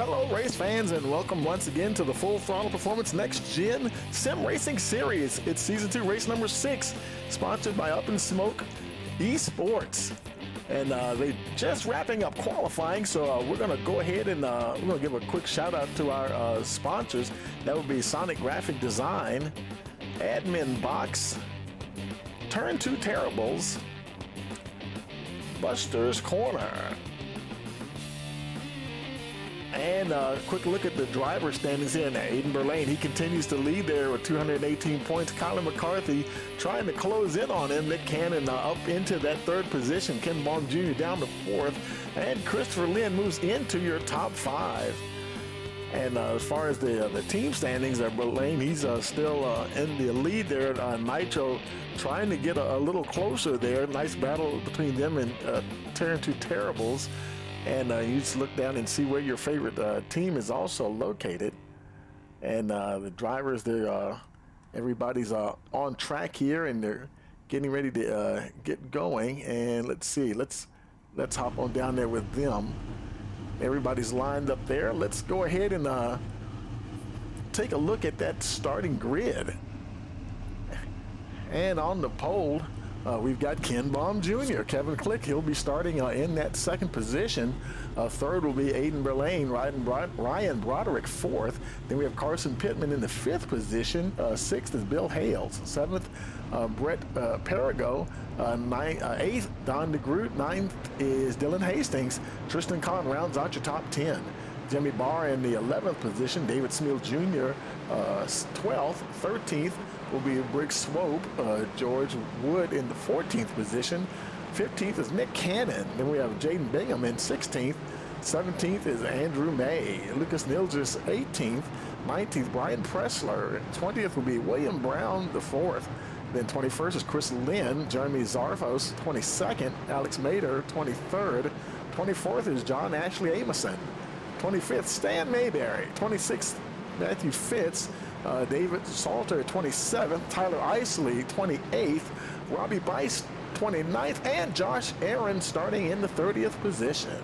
Hello race fans, and welcome once again to the Full Throttle Performance Next Gen Sim Racing Series. It's Season 2 race number 6, sponsored by Up in Smoke Esports. And they're just wrapping up qualifying, so we're going to go ahead and we're going to give a quick shout out to our sponsors. That would be Sonic Graphic Design, Admin Box, Turn 2 Terribles, Buster's Corner. And a quick look at the driver standings here. Aiden Burlane, he continues to lead there with 218 points. Colin McCarthy trying to close in on him. Nick Cannon up into that third position. Ken Baum Jr. down to fourth. And Christopher Lynn moves into your top 5. And as far as the team standings, Burlane, he's still in the lead there. Nitro trying to get a little closer there. Nice battle between them and Turn 2 Terribles. And you just look down and see where your favorite team is also located. And the drivers, everybody's on track here, and they're getting ready to get going. And let's see, let's hop on down there with them. Everybody's lined up there. Let's go ahead and take a look at that starting grid. And on the pole, we've got Ken Baum Jr., Kevin Click. He'll be starting in that second position. Third will be Aiden Burlane, Ryan Broderick fourth. Then we have Carson Pittman in the fifth position. Sixth is Bill Hales. Seventh, Brett Perigo. Eighth, Don DeGroot. Ninth is Dylan Hastings. Tristan Kahn rounds out your top 10. Jimmy Barr in the 11th position. David Smeal Jr. 12th. 13th will be Brigg Swope. George Wood in the 14th position. 15th is Nick Cannon. Then we have Jaden Bingham in 16th. 17th is Andrew May. Lucas Nilgis 18th. 19th, Brian Pressler. 20th will be William Brown, the 4th. Then 21st is Chris Lynn. Jeremy Zarfos, 22nd. Alex Mader, 23rd. 24th is John Ashley Amison. 25th, Stan Mayberry. 26th, Matthew Fitz. David Salter, 27th. Tyler Isley, 28th. Robbie Bice, 29th. And Josh Aaron starting in the 30th position.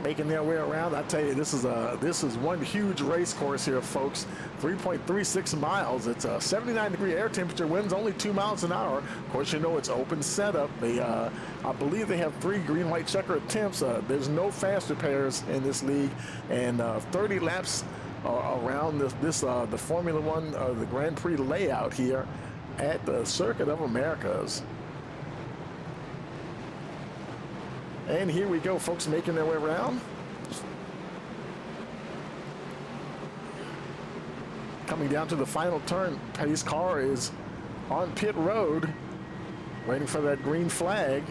Making their way around. I tell you, this is one huge race course here, folks. 3.36 miles. It's a 79-degree air temperature. Winds only 2 miles an hour. Of course, you know it's open setup. They, I believe they have 3 green, white checker attempts. There's no faster pairs in this league, and 30 laps around the Formula One, the Grand Prix layout here at the Circuit of Americas. And here we go, folks, making their way around. Coming down to the final turn, pace car is on pit road, waiting for that green flag.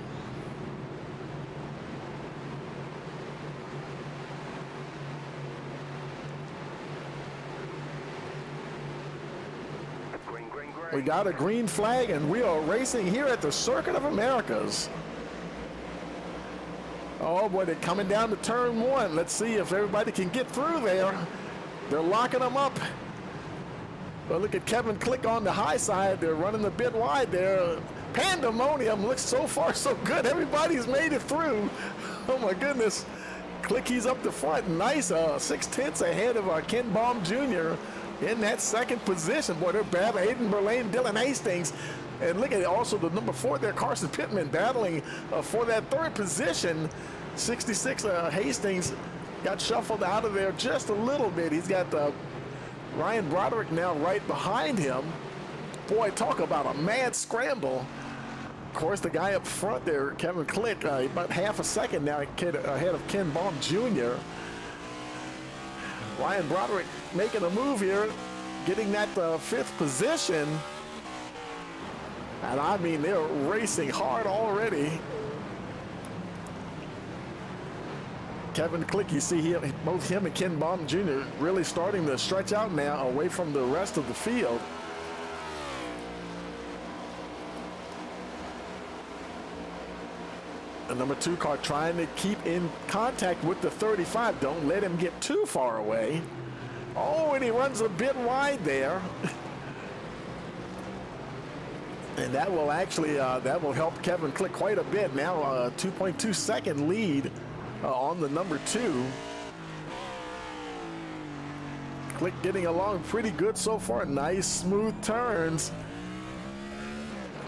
Green. We got a green flag, and we are racing here at the Circuit of Americas. Oh boy, they're coming down to turn 1. Let's see if everybody can get through there. They're locking them up. But look at Kevin Click on the high side. They're running a bit wide there. Pandemonium looks so far so good. Everybody's made it through. Oh my goodness. Click, he's up the front. Nice 6/10 ahead of Ken Baum Jr. in that second position. Boy, they're bad. Aiden Burlane, Dylan Hastings. And look at also the number 4 there, Carson Pittman, battling for that third position. 66, Hastings got shuffled out of there just a little bit. He's got Ryan Broderick now right behind him. Boy, talk about a mad scramble. Of course, the guy up front there, Kevin Click, about half a second now ahead of Ken Baum Jr. Ryan Broderick making a move here, getting that 5th position. And I mean, they're racing hard already. Kevin Click, you see here, both him and Ken Baum Jr. really starting to stretch out now away from the rest of the field. The number 2 car trying to keep in contact with the 35. Don't let him get too far away. Oh, and he runs a bit wide there. And that will actually that will help Kevin Click quite a bit. Now a 2.2 second lead on the number 2. Click getting along pretty good so far. Nice smooth turns.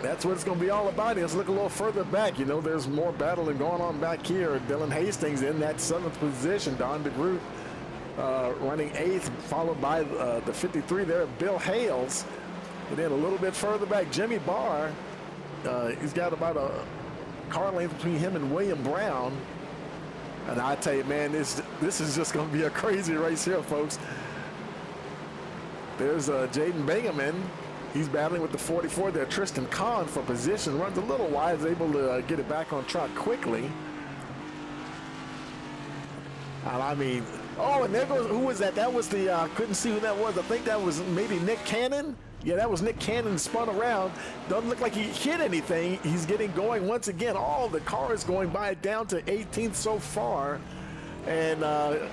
That's what it's going to be all about. Let's look a little further back. You know, there's more battling going on back here. Dylan Hastings in that 7th position. Don DeGroot running 8th, followed by the 53 there, Bill Hales. And then a little bit further back, Jimmy Barr. He's got about a car length between him and William Brown. And I tell you, man, this is just going to be a crazy race here, folks. There's Jaden Bingaman. He's battling with the 44 there. Tristan Kahn for position. Runs a little wide, is able to get it back on track quickly. And I mean, oh, and there goes, who was that? That was the, couldn't see who that was. I think that was maybe Nick Cannon. Yeah, that was Nick Cannon spun around. Doesn't look like he hit anything. He's getting going once again. All the cars going by, down to 18th so far. And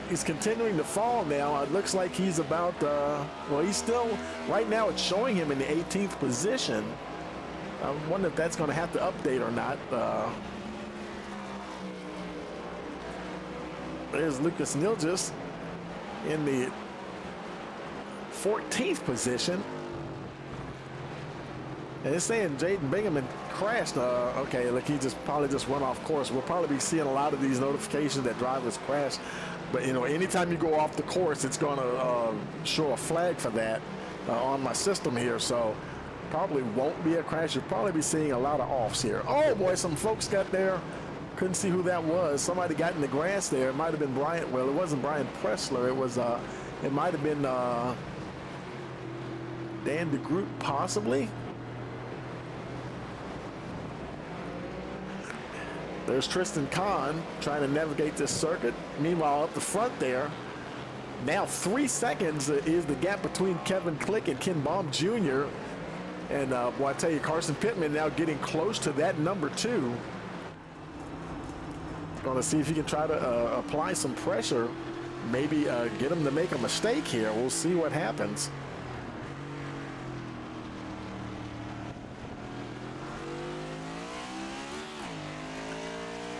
he's continuing to fall now. It looks like he's about, well, he's still, right now it's showing him in the 18th position. I wonder if that's going to have to update or not. There's Lucas Nilgis in the 14th position. And it's saying Jaden Bingaman crashed. Okay, look, he probably just went off course. We'll probably be seeing a lot of these notifications that drivers crash. But, you know, anytime you go off the course, it's going to show a flag for that on my system here. So probably won't be a crash. You'll probably be seeing a lot of offs here. Oh, boy, some folks got there. Couldn't see who that was. Somebody got in the grass there. It might have been Brian. Well, it wasn't Brian Pressler. It was, it might have been Dan DeGroot, possibly. There's Tristan Kahn trying to navigate this circuit. Meanwhile, up the front there, now 3 seconds is the gap between Kevin Click and Ken Baum Jr. And well, I tell you, Carson Pittman now getting close to that number 2. Going to see if he can try to apply some pressure, maybe get him to make a mistake here. We'll see what happens.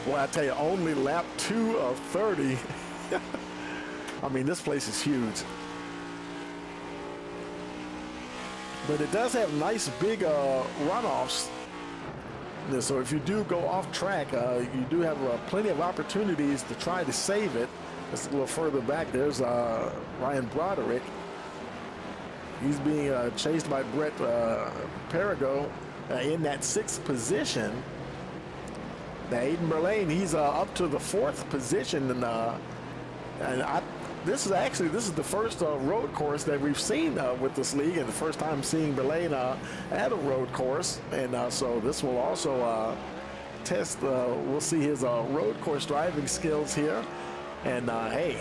Well, I tell you, only lap 2 of 30. I mean, this place is huge. But it does have nice big runoffs. So if you do go off track, you do have plenty of opportunities to try to save it. Just a little further back, there's Ryan Broderick. He's being chased by Brett Perigo in that 6th position. Now, Aiden Berlane, he's up to the 4th position, and this is the first road course that we've seen with this league, and the first time seeing Berlane at a road course, and so this will also test. We'll see his road course driving skills here, and hey,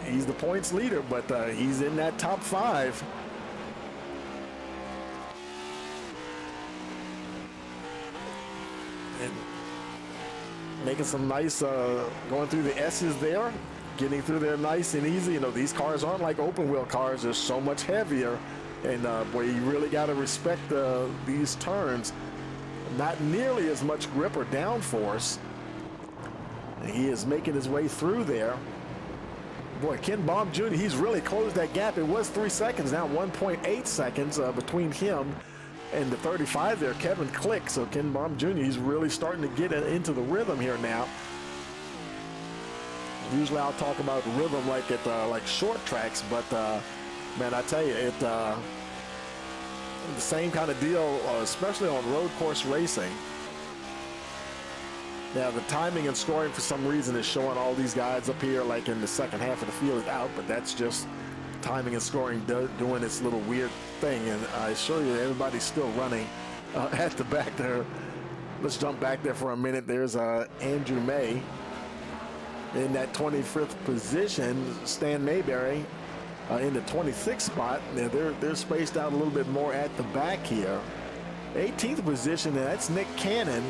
he's the points leader, but he's in that top 5. And making some nice, going through the S's there, getting through there nice and easy. You know, these cars aren't like open wheel cars. They're so much heavier. And boy, you really got to respect these turns. Not nearly as much grip or downforce. And he is making his way through there. Boy, Ken Baum Jr., he's really closed that gap. It was 3 seconds, now 1.8 seconds between him and the 35 there, Kevin Click. So Ken Baum Jr., he's really starting to get into the rhythm here now. Usually I'll talk about rhythm like at like short tracks, but man, I tell you, the same kind of deal, especially on road course racing. Now the timing and scoring for some reason is showing all these guys up here like in the second half of the field is out, but that's just timing and scoring doing its little weird thing. And I assure you, everybody's still running at the back there. Let's jump back there for a minute. There's Andrew May in that 25th position. Stan Mayberry in the 26th spot. Now they're spaced out a little bit more at the back here. 18th position, and that's Nick Cannon.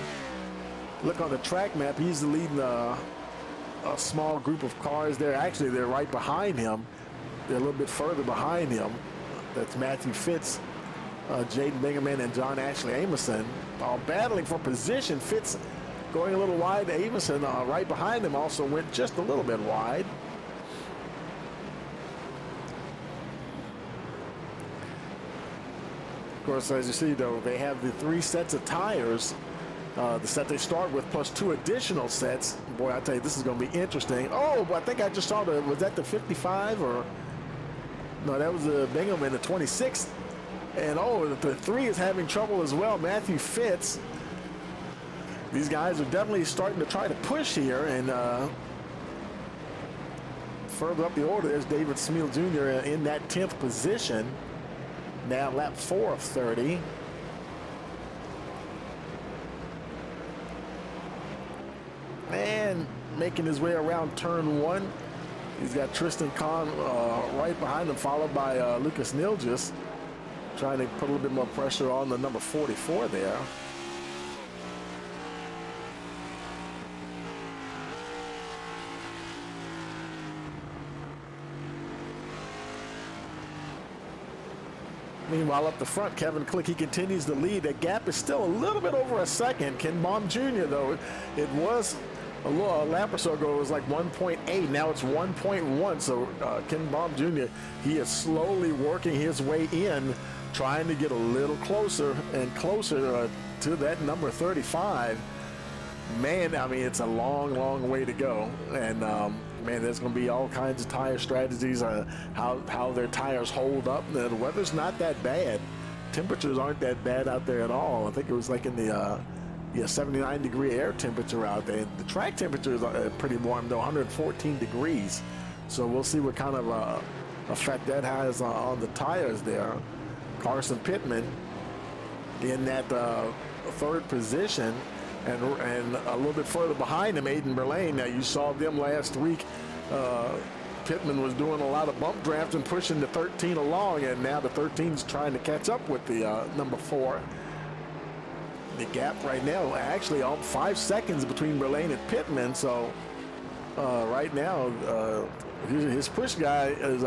Look on the track map, he's leading a small group of cars there. Actually, they're right behind him. They're a little bit further behind him. That's Matthew Fitz Jaden Bingaman and John Ashley Amerson all battling for position. Fitz going a little wide. Amerson right behind him also went just a little bit wide. Of course, as you see, though, they have the 3 sets of tires. The set they start with plus 2 additional sets. Boy, I tell you, this is going to be interesting. Oh, I think I just saw was that the 55 or? No, that was the Bingham, the 26. And oh, the 3 is having trouble as well. Matthew Fitz. These guys are definitely starting to try to push here. And further up the order, there's David Smeal Jr. in that 10th position. Now lap 4 of 30. And making his way around turn 1. He's got Tristan Kahn right behind him, followed by Lucas Nilgis, trying to put a little bit more pressure on the number 44 there. Meanwhile, up the front, Kevin Click, he continues to lead. That gap is still a little bit over a second. Ken Baum Jr., though, it was a lap or so ago, it was like 1.8. Now it's 1.1. So Ken Baum Jr., he is slowly working his way in, trying to get a little closer and closer to that number 35. Man, I mean, it's a long, long way to go. And, man, there's going to be all kinds of tire strategies, how their tires hold up. The weather's not that bad. Temperatures aren't that bad out there at all. I think it was like in the 79-degree air temperature out there. The track temperature is pretty warm, though, 114 degrees. So we'll see what kind of effect that has on the tires there. Carson Pittman in that 3rd position. And a little bit further behind him, Aiden Berlane. Now, you saw them last week. Pittman was doing a lot of bump drafting, pushing the 13 along, and now the 13's trying to catch up with the number 4. The gap right now, actually, 5 seconds between Berlane and Pittman. So right now, his push guy is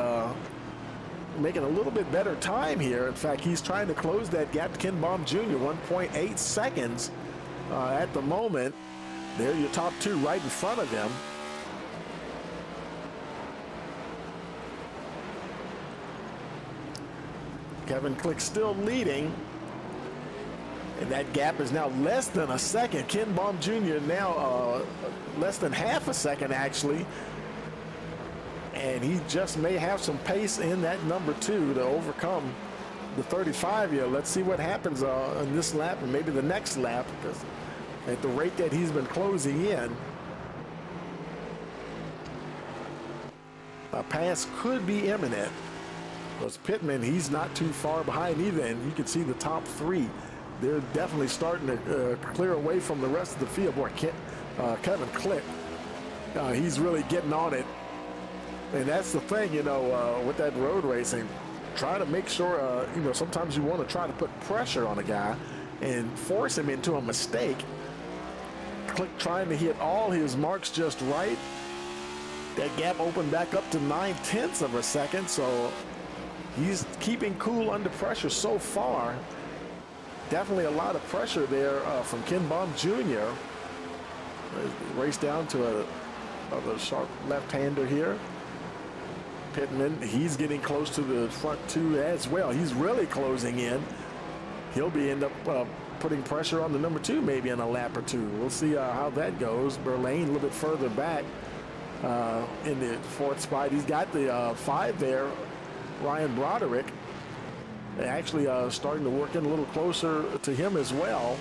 making a little bit better time here. In fact, he's trying to close that gap to Ken Baum Jr., 1.8 seconds. At the moment. There, your top 2 right in front of him. Kevin Click still leading. And that gap is now less than a second. Ken Baum Jr. now less than half a second, actually. And he just may have some pace in that number 2 to overcome the 35 here. Let's see what happens on this lap and maybe the next lap, because at the rate that he's been closing in, a pass could be imminent. Because Pittman, he's not too far behind either, and you can see the top 3. They're definitely starting to clear away from the rest of the field. Boy, Kevin Click, he's really getting on it. And that's the thing, with that road racing. Try to make sure, sometimes you want to try to put pressure on a guy and force him into a mistake. Click trying to hit all his marks just right. That gap opened back up to 9/10 of a second, so he's keeping cool under pressure so far. Definitely a lot of pressure there from Ken Baum Jr. Race down to a sharp left-hander here. Pittman, he's getting close to the front 2 as well. He's really closing in. He'll be end up putting pressure on the number 2 maybe in a lap or 2. We'll see how that goes. Berlane a little bit further back in the 4th spot. He's got the 5 there, Ryan Broderick, actually starting to work in a little closer to him as well.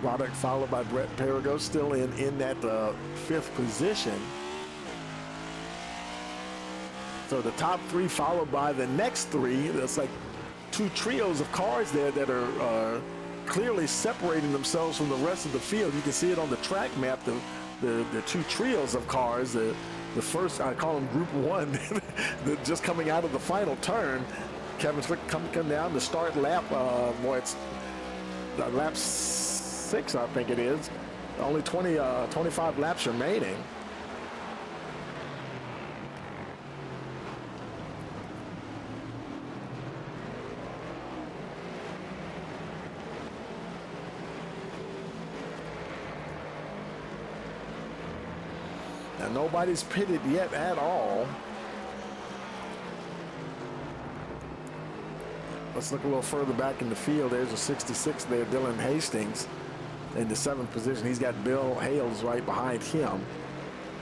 Broderick followed by Brett Perigo, still in that 5th position. So the top 3 followed by the next 3. That's like 2 trios of cars there that are clearly separating themselves from the rest of the field. You can see it on the track map, the 2 trios of cars. The first, I call them Group 1, just coming out of the final turn. Kevin Click coming down the start lap. It's lap 6, I think it is. Only 25 laps remaining. Nobody's pitted yet at all. Let's look a little further back in the field. There's a 66 there, Dylan Hastings, in the 7th position. He's got Bill Hales right behind him.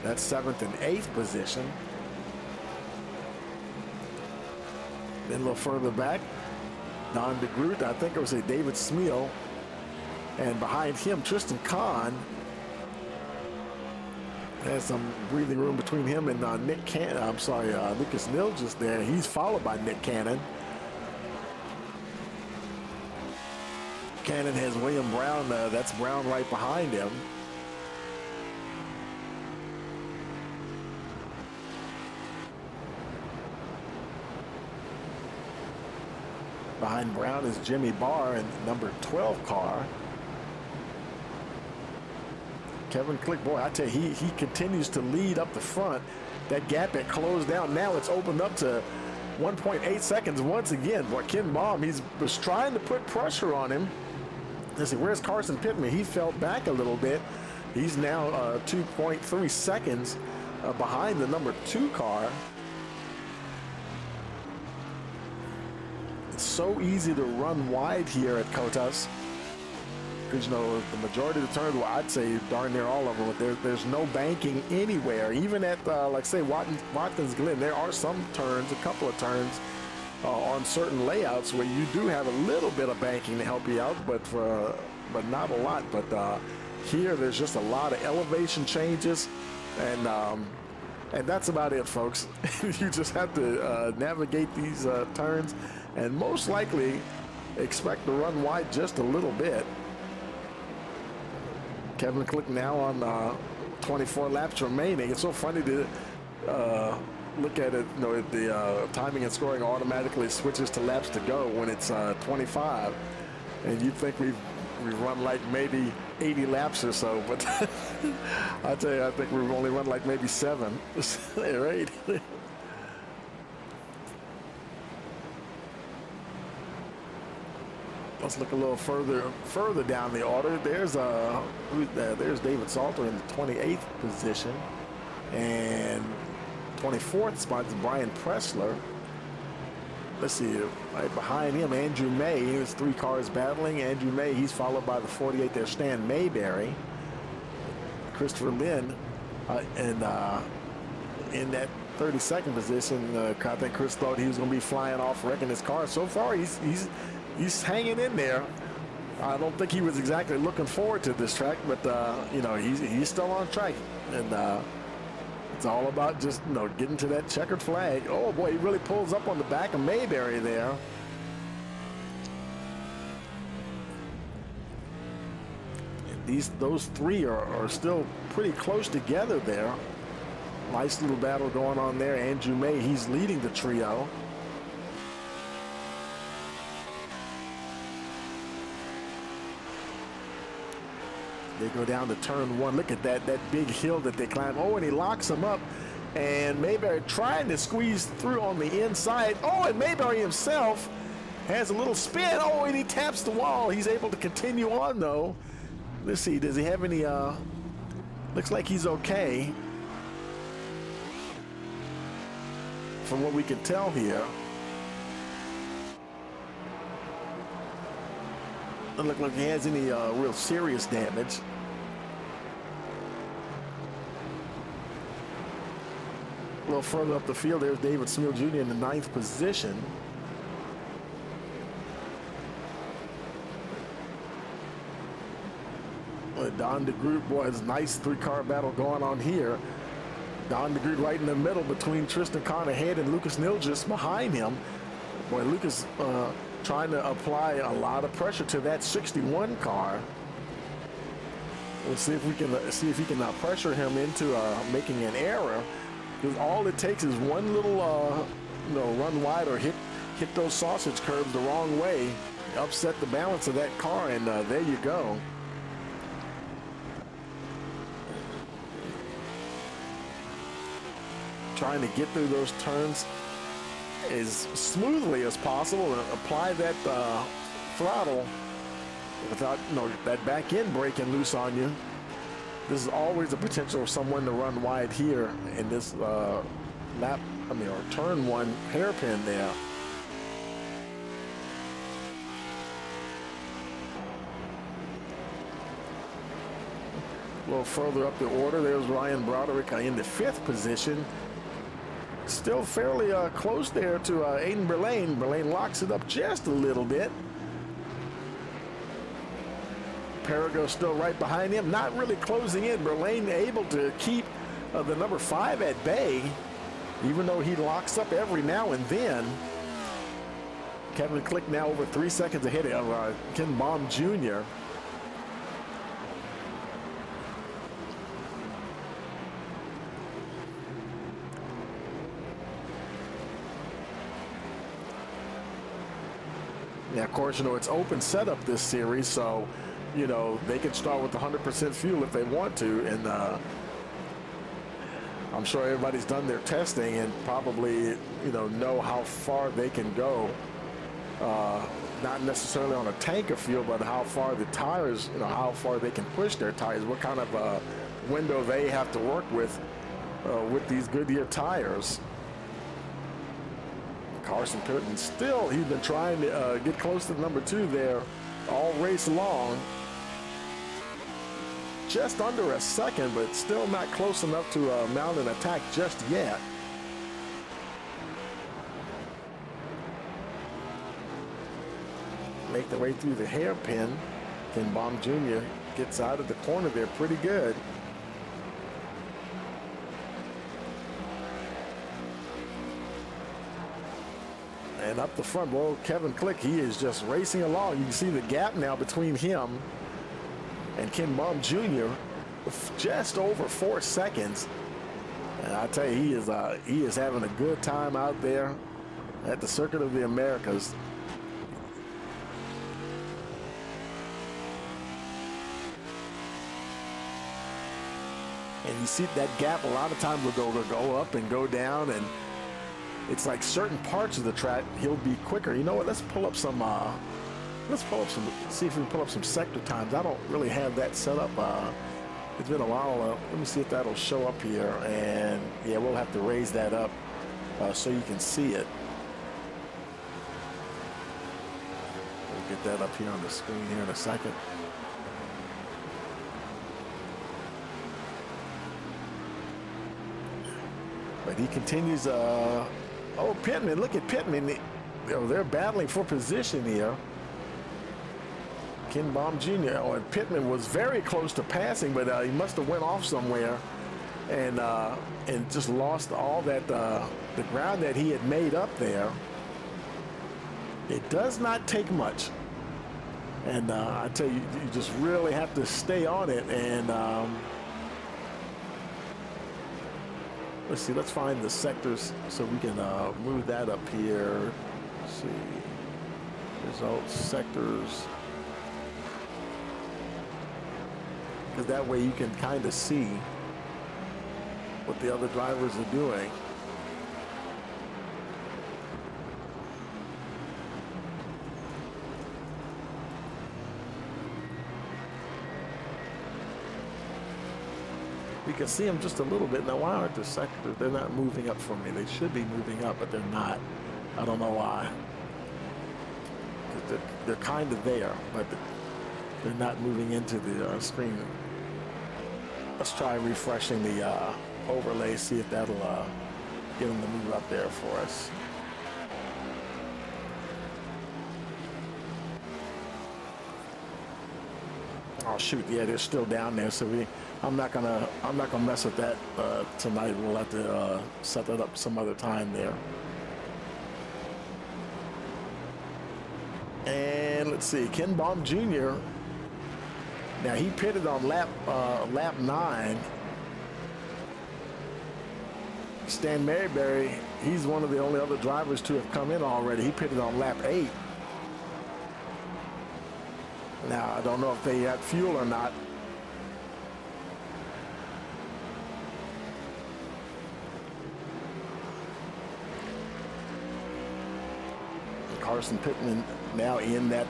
That's 7th and 8th position. Then a little further back, Don DeGroot, I think it was a David Smeal. And behind him, Tristan Kahn. Has some breathing room between him and Nick Cannon. I'm sorry, Lucas Nilgis there. He's followed by Nick Cannon. Cannon has William Brown. That's Brown right behind him. Behind Brown is Jimmy Barr in number 12 car. Kevin Click, boy, I tell you, he continues to lead up the front. That gap had closed down. Now it's opened up to 1.8 seconds once again. Boy, Ken Baum, was trying to put pressure on him. Let's see, where's Carson Pittman? He fell back a little bit. He's now 2.3 seconds behind the number 2 car. It's so easy to run wide here at Kotas. Because, you know, the majority of the turns, well, I'd say darn near all of them, but there's no banking anywhere. Even at, like, say, Watkins Glen, there are some turns, a couple of turns on certain layouts where you do have a little bit of banking to help you out, but not a lot. But here, there's just a lot of elevation changes, and that's about it, folks. You just have to navigate these turns, and most likely expect to run wide just a little bit. Kevin Click now on 24 laps remaining. It's so funny to look at it. You know, the timing and scoring automatically switches to laps to go when it's 25, and you'd think we've run like maybe 80 laps or so, but I tell you, I think we've only run like maybe 7 or 8. Let's look a little further down the order. There's David Salter in the 28th position, and 24th spot is Brian Pressler. Let's see, right behind him, Andrew May. Here's 3 cars battling. Andrew May, he's followed by the 48 there, Stan Mayberry. Christopher Lynn, and in that 32nd position, I think Chris thought he was going to be flying off, wrecking his car. So far, he's hanging in there. I don't think he was exactly looking forward to this track, but you know, he's still on track, and it's all about just, you know, getting to that checkered flag. Oh boy, he really pulls up on the back of Mayberry there. And those 3 are still pretty close together there. Nice little battle going on there. Andrew May, he's leading the trio. They go down to turn 1. Look at that big hill that they climb. Oh, and he locks him up. And Mayberry trying to squeeze through on the inside. Oh, and Mayberry himself has a little spin. Oh, and he taps the wall. He's able to continue on, though. Let's see, does he have any, looks like he's okay. From what we can tell here. Doesn't look like he has any real serious damage. A little further up the field, there's David Smeal Jr. in the 9th position. Don DeGroot, boy, it's a nice 3-car battle going on here. Don DeGroot right in the middle between Tristan Kahn ahead and Lucas Nilgis behind him. Boy, Lucas trying to apply a lot of pressure to that 61 car. We'll see if he can pressure him into making an error. Because all it takes is one little you know, run wide or hit those sausage curbs the wrong way, upset the balance of that car, and there you go. Trying to get through those turns as smoothly as possible and apply that throttle without, you know, that back end breaking loose on you. This is always the potential of someone to run wide here in this or turn one hairpin there. A little further up the order, there's Ryan Broderick in the 5th position. Still fairly close there to Aiden Berlane. Berlane locks it up just a little bit. Perigo still right behind him, not really closing in. Berlane able to keep the number 5 at bay, even though he locks up every now and then. Kevin Click now over 3 seconds ahead of Ken Baum Jr. Yeah, of course, it's open setup this series, so, they can start with 100% fuel if they want to, and I'm sure everybody's done their testing and probably, know how far they can go. Not necessarily on a tank of fuel, but how far the tires, how far they can push their tires, what kind of window they have to work with these Goodyear tires. Carson Pittman still, he's been trying to get close to number 2 there all race long. Just under a second, but still not close enough to mount an attack just yet. Make their way through the hairpin. Ken Baum Jr. gets out of the corner there pretty good. And up the front, well, Kevin Click, he is just racing along. You can see the gap now between him and Ken Baum Jr. just over 4 seconds. And I tell you, he is having a good time out there at the Circuit of the Americas. And you see that gap a lot of times will go up and go down, and it's like certain parts of the track he'll be quicker. You know what? Let's pull up some. See if we can pull up some sector times. I don't really have that set up. It's been a while. Let me see if that'll show up here. And yeah, we'll have to raise that up so you can see it. We'll get that up here on the screen here in a second. But he continues. Oh, Pittman, look at Pittman. They're battling for position here. Ken Baum Jr. Oh, and Pittman was very close to passing, but he must have went off somewhere and just lost all that the ground that he had made up there. It does not take much. And I tell you, you just really have to stay on it. And let's see, let's find the sectors so we can move that up here. Let's see, results, sectors. Because that way you can kind of see what the other drivers are doing. You can see them just a little bit. Now, why aren't the sectors? They're not moving up for me. They should be moving up, but they're not. I don't know why. They're kind of there, but they're not moving into the screen. Let's try refreshing the overlay, see if that'll get them to move up there for us. Oh shoot, yeah, they're still down there, so I'm not gonna mess with that tonight. We'll have to set that up some other time there. And let's see, Ken Baum Jr. Now he pitted on lap 9. Stan Maryberry, he's one of the only other drivers to have come in already. He pitted on lap 8. Now I don't know if they had fuel or not. Carson Pittman now in that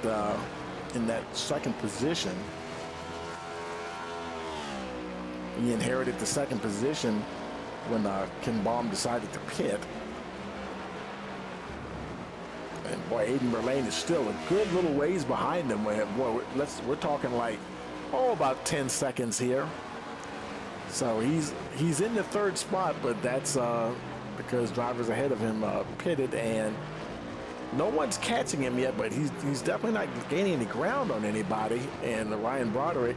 second position. He inherited the second position when Ken Baum decided to pit. And boy, Aiden Berlane is still a good little ways behind him. Boy, we're talking like, about 10 seconds here. So he's in the third spot, but that's because drivers ahead of him pitted, and no one's catching him yet, but he's definitely not gaining any ground on anybody. And Ryan Broderick,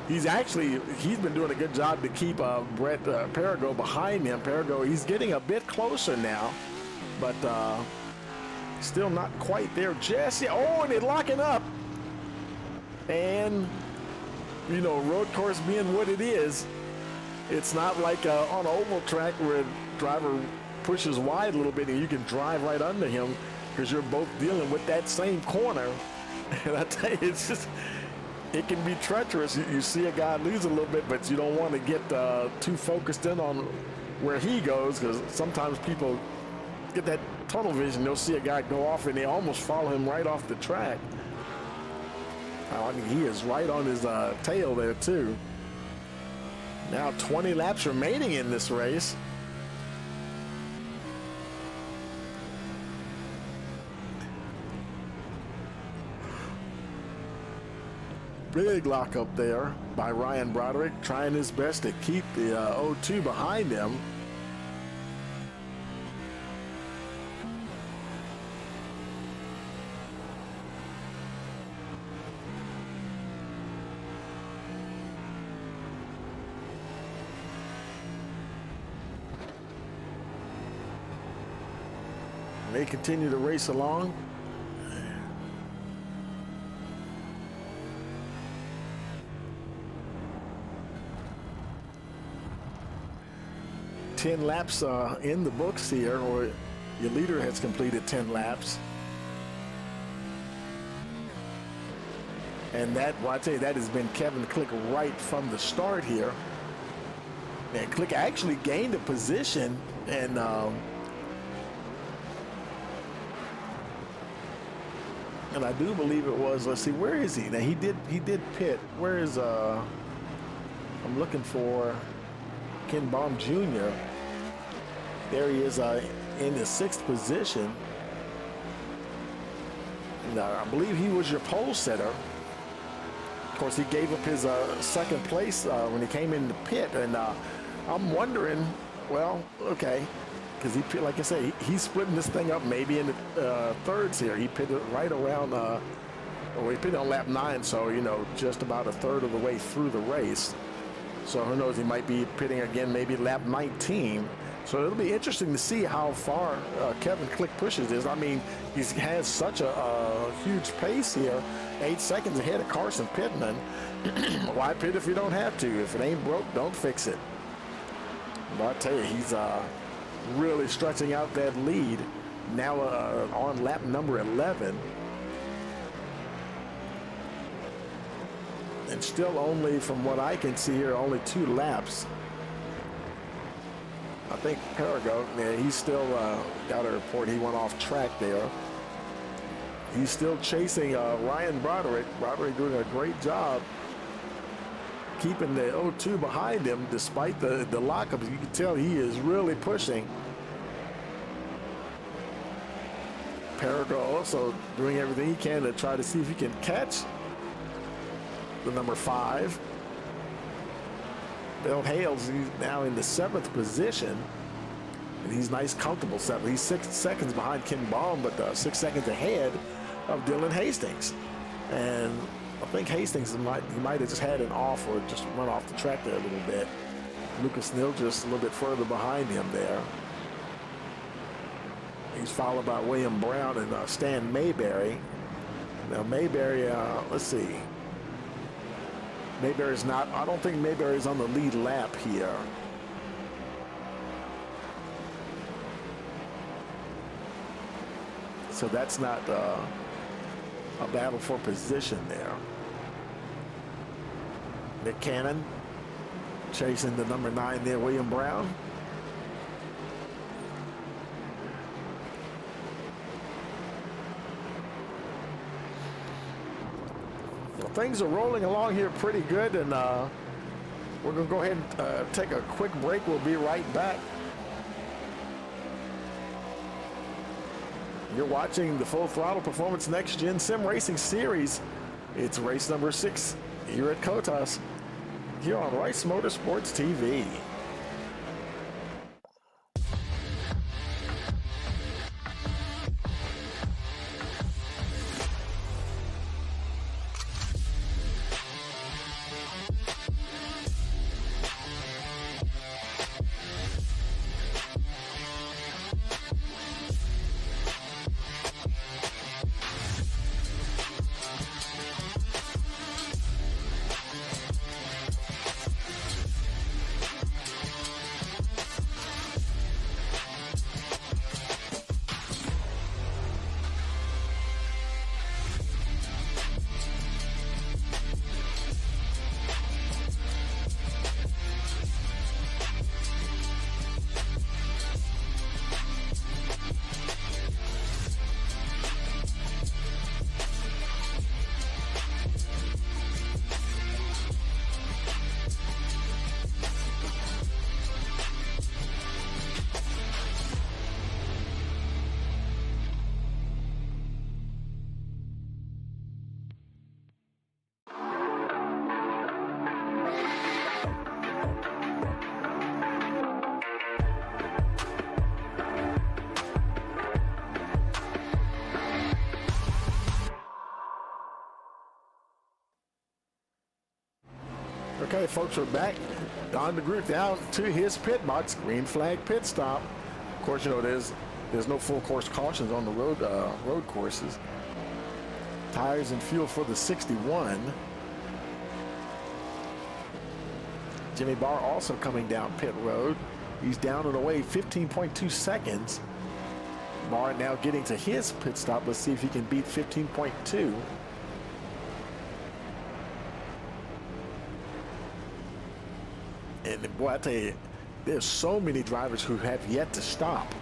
he's been doing a good job to keep Brett Perigo behind him. Perigo, he's getting a bit closer now, but still not quite there just yet. Oh, and they're locking up. And, you know, road course being what it is, it's not like on an oval track where a driver pushes wide a little bit and you can drive right under him, because you're both dealing with that same corner. And I tell you, it can be treacherous. You see a guy lose a little bit, but you don't want to get too focused in on where he goes, because sometimes people get that tunnel vision. They'll see a guy go off and they almost follow him right off the track. I mean, he is right on his tail there too. Now 20 laps remaining in this race. Big lock up there by Ryan Broderick, trying his best to keep the 0-2 behind him. They continue to race along. Ten laps in the books here, or your leader has completed 10 laps. And that, well, I tell you, that has been Kevin Click right from the start here. And Click actually gained a position, and I do believe it was, let's see, where is he? Now he did pit. Where is I'm looking for Ken Baum Jr. There he is in the 6th position. And, I believe he was your pole setter. Of course, he gave up his second place when he came in the pit, and I'm wondering, well, okay, because he, like I say, he's splitting this thing up maybe in the thirds here. He pitted right around, well, he pitted on lap 9, so, you know, just about a third of the way through the race. So who knows, he might be pitting again maybe lap 19. So it'll be interesting to see how far Kevin Click pushes this. I mean, he has such a huge pace here, 8 seconds ahead of Carson Pittman. Why pit if you don't have to? If it ain't broke, don't fix it. But I tell you, he's really stretching out that lead now on lap number 11. And still only, from what I can see here, only 2 laps. I think Perigo, yeah, he's still got a report he went off track there. He's still chasing Ryan Broderick. Broderick doing a great job keeping the 0-2 behind him despite the lockups. You can tell he is really pushing. Perigo also doing everything he can to try to see if he can catch the number 5. Bill Hales, he's now in the 7th position, and he's nice, comfortable 7th. He's 6 seconds behind Ken Baum, but 6 seconds ahead of Dylan Hastings. And I think Hastings he might have just had an off or just run off the track there a little bit. Lucas Neal just a little bit further behind him there. He's followed by William Brown and Stan Mayberry. Now Mayberry, let's see. Mayberry's not, I don't think Mayberry's on the lead lap here. So that's not a battle for position there. Nick Cannon chasing the number 9 there, William Brown. Things are rolling along here pretty good, and We're going to go ahead and take a quick break. We'll be right back. You're watching the Full Throttle Performance Next Gen Sim Racing Series. It's race number 6 here at Kotas, here on Rice Motorsports TV. Okay, folks, we're back. Don DeGroot down to his pit box. Green flag pit stop. Of course, you know there's no full course cautions on the road courses. Tires and fuel for the 61. Jimmy Barr also coming down pit road. He's down and away 15.2 seconds. Barr now getting to his pit stop. Let's see if he can beat 15.2. And boy, I tell you, there's so many drivers who have yet to stop,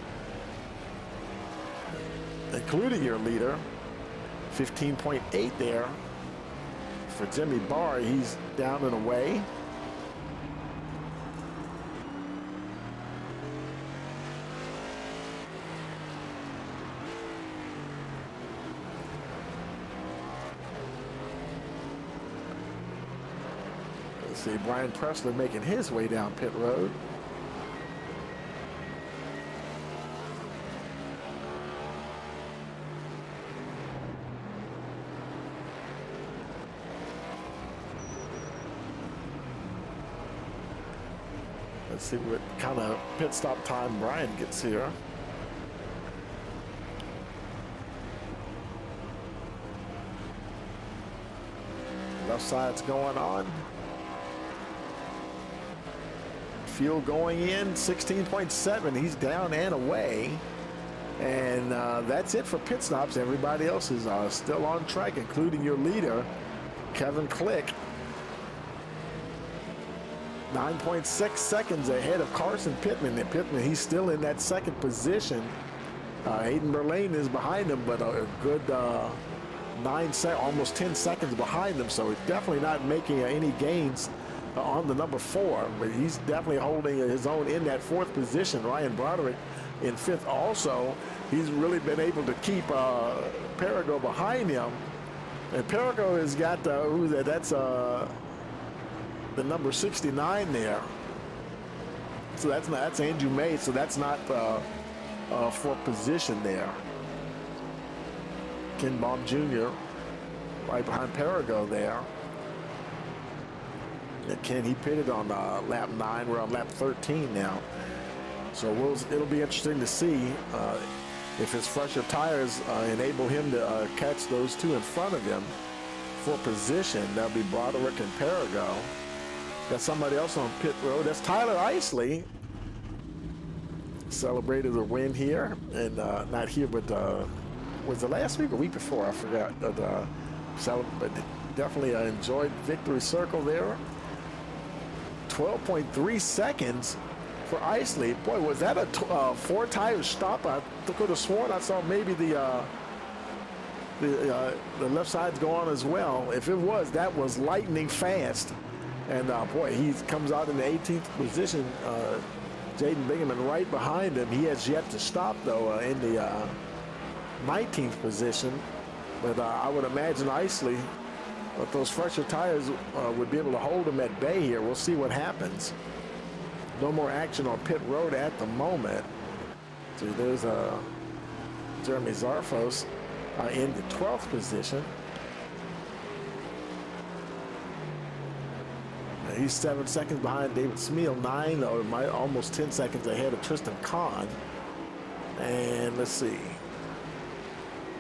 including your leader. 15.8 there for Jimmy Barr. He's down and away. See Brian Pressler making his way down pit road. Let's see what kind of pit stop time Brian gets here. Left side's going on. Fuel going in 16.7. He's down and away, and that's it for pit stops. Everybody else is still on track, including your leader Kevin Click. 9.6 seconds ahead of Carson Pittman. And Pittman, he's still in that second position. Hayden Burlane is behind him, but a good almost 10 seconds behind him, so he's definitely not making any gains on the number 4, but he's definitely holding his own in that 4th position. Ryan Broderick in 5th also. He's really been able to keep Perigo behind him, and Perigo has got who's that? That's the number 69 there. So that's Andrew May. So that's not 4th position there. Ken Baum Jr. right behind Perigo there. And Ken, he pitted on lap 9. We're on lap 13 now. So it'll be interesting to see if his fresher tires enable him to catch those two in front of him for position. That'll be Broderick and Perigo. Got somebody else on pit road. That's Tyler Isley. Celebrated a win here, and not here, but was it last week or week before? I forgot. But definitely enjoyed victory circle there. 12.3 seconds for Isley. Boy, was that a 4-tire stop? I could have sworn I saw maybe the left side's go on as well. If it was, that was lightning fast. And boy, he comes out in the 18th position. Jaden Bingaman right behind him. He has yet to stop, though, in the 19th position. But I would imagine Isley, with those fresher tires, would be able to hold him at bay here. We'll see what happens. No more action on pit road at the moment. So there's Jeremy Zarfos in the 12th position. He's 7 seconds behind David Smeal, 9, or almost 10 seconds ahead of Tristan Kahn. And let's see.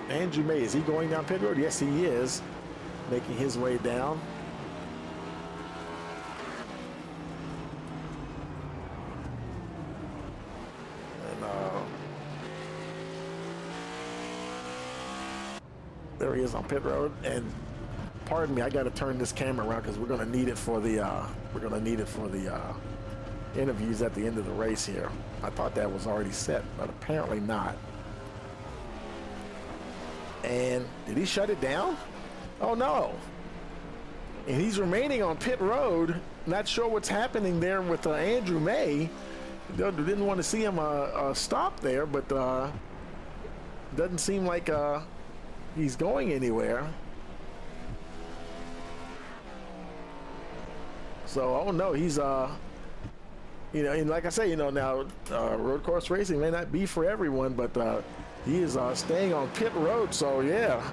Andrew May, is he going down pit road? Yes, he is, making his way down. And there he is on pit road. And pardon me, I got to turn this camera around because we're going to need it for the interviews at the end of the race here. I thought that was already set, but apparently not. And did he shut it down? Oh no. And he's remaining on pit road. Not sure what's happening there with Andrew May. Didn't want to see him stop there, but doesn't seem like he's going anywhere. So, oh no, he's you know, and like I say, you know, now road course racing may not be for everyone, but he is staying on pit road. So yeah,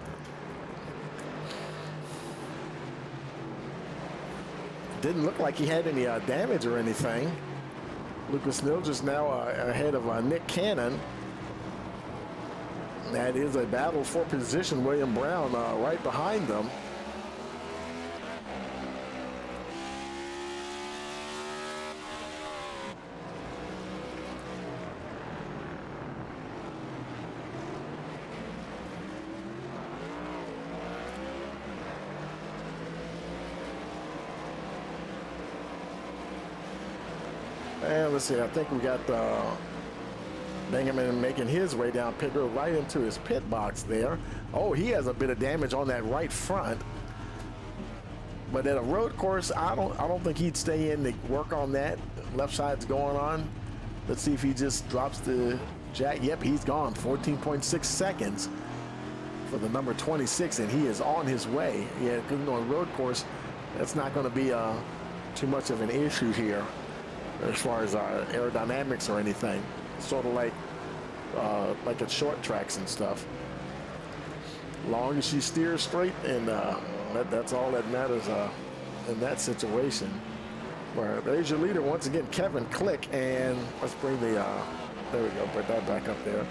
didn't look like he had any damage or anything. Lucas Nilge is now ahead of Nick Cannon. That is a battle for position. William Brown right behind them. And let's see, I think we got Bingaman making his way down pit road right into his pit box there. Oh, he has a bit of damage on that right front. But at a road course, I don't think he'd stay in to work on that. Left side's going on. Let's see if he just drops the jack. Yep, he's gone. 14.6 seconds for the number 26, and he is on his way. Yeah, because on a road course, that's not going to be too much of an issue here as far as aerodynamics or anything. Sort of like at short tracks and stuff. Long as she steers straight, and that's all that matters in that situation. Where there's your leader once again, Kevin Click, and let's bring the there we go, put that back up there.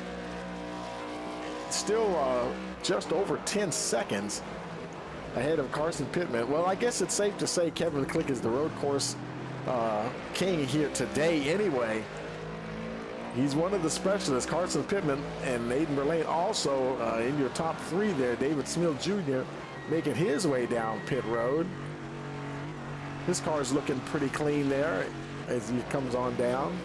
Still just over 10 seconds ahead of Carson Pittman. Well, I guess it's safe to say Kevin Click is the road course king here today anyway. He's one of the specialists. Carson Pittman and Aiden Verlaine also in your top three there. David Smeal Jr. making his way down pit road. His car's looking pretty clean there as he comes on down.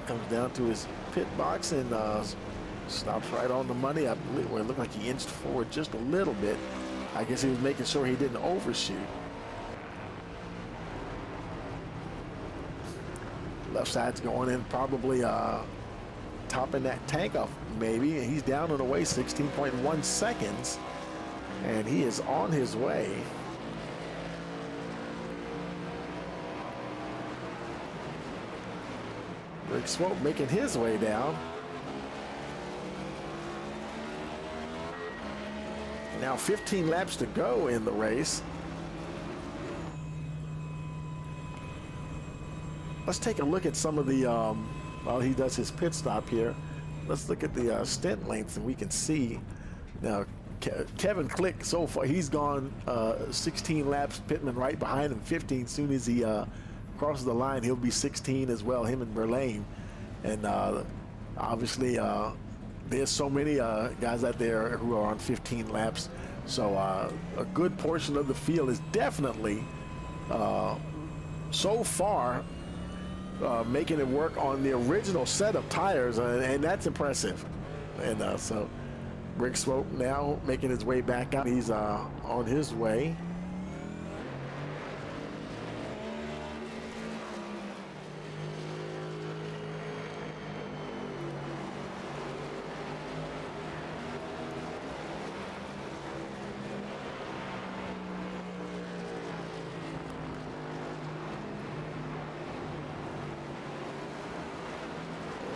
Comes down to his pit box and stops right on the money. I believe it looked like he inched forward just a little bit. I guess he was making sure he didn't overshoot. Left side's going in, probably topping that tank off maybe. He's down and away 16.1 seconds, and he is on his way. Brigg Swope making his way down. Now 15 laps to go in the race. Let's take a look at some of the, while he does his pit stop here, let's look at the stint lengths, and we can see now Kevin Click so far, he's gone 16 laps, Pittman right behind him, 15. As soon as he crosses the line, he'll be 16 as well, him and Verlaine. And obviously there's so many guys out there who are on 15 laps. So a good portion of the field is definitely so far making it work on the original set of tires, and that's impressive. And so Brigg Swope now making his way back out. He's on his way.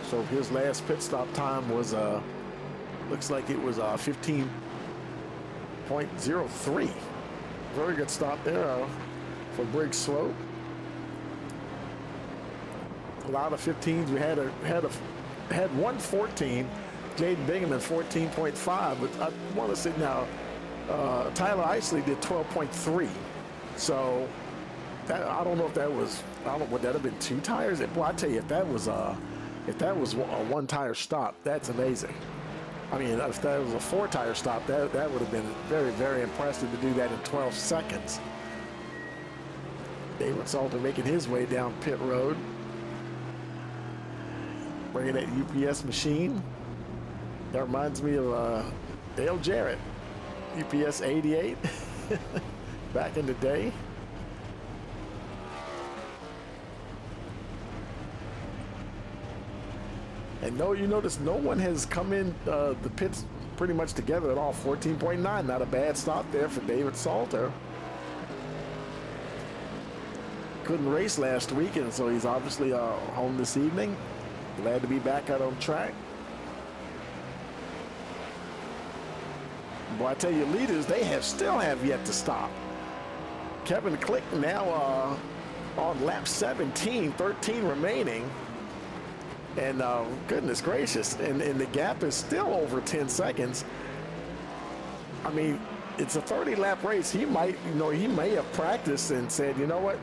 So his last pit stop time was looks like it was 15.03. Very good stop there for Brigg Swope. A lot of 15s. We had 114. Jaden Bingham at 14.5. But I want to say now, Tyler Isley did 12.3. So that, I don't know if that was. I don't know, would that have been 2 tires? Well, I tell you, if that was a 1-tire stop, that's amazing. I mean, if that was a 4-tire stop, that would have been very, very impressive to do that in 12 seconds. David Salter making his way down pit road. Bringing that UPS machine. That reminds me of Dale Jarrett, UPS 88, back in the day. And no, you notice no one has come in the pits pretty much together at all. 14.9, not a bad stop there for David Salter. Couldn't race last week, and so he's obviously home this evening. Glad to be back out on track. Boy, I tell you, leaders, they still have yet to stop. Kevin Click now on lap 17, 13 remaining. And goodness gracious, and the gap is still over 10 seconds. I mean, it's a 30-lap race. He might, he may have practiced and said, you know what,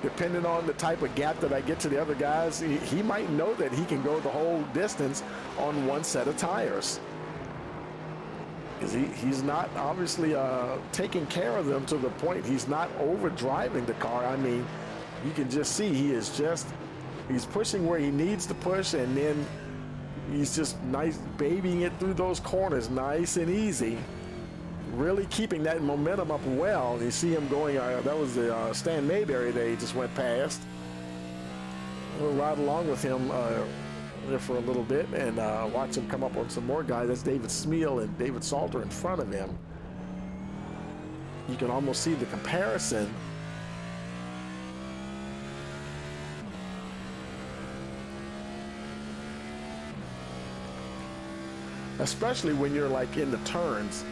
depending on the type of gap that I get to the other guys, he might know that he can go the whole distance on one set of tires. Because he's not obviously taking care of them to the point he's not over-driving the car. I mean, you can just see he's pushing where he needs to push, and then he's just nice babying it through those corners, nice and easy. Really keeping that momentum up well. You see him going, that was the Stan Mayberry that he just went past. We'll ride along with him there for a little bit and watch him come up on some more guys. That's David Smeal and David Salter in front of him. You can almost see the comparison. Especially when you're like in the turns,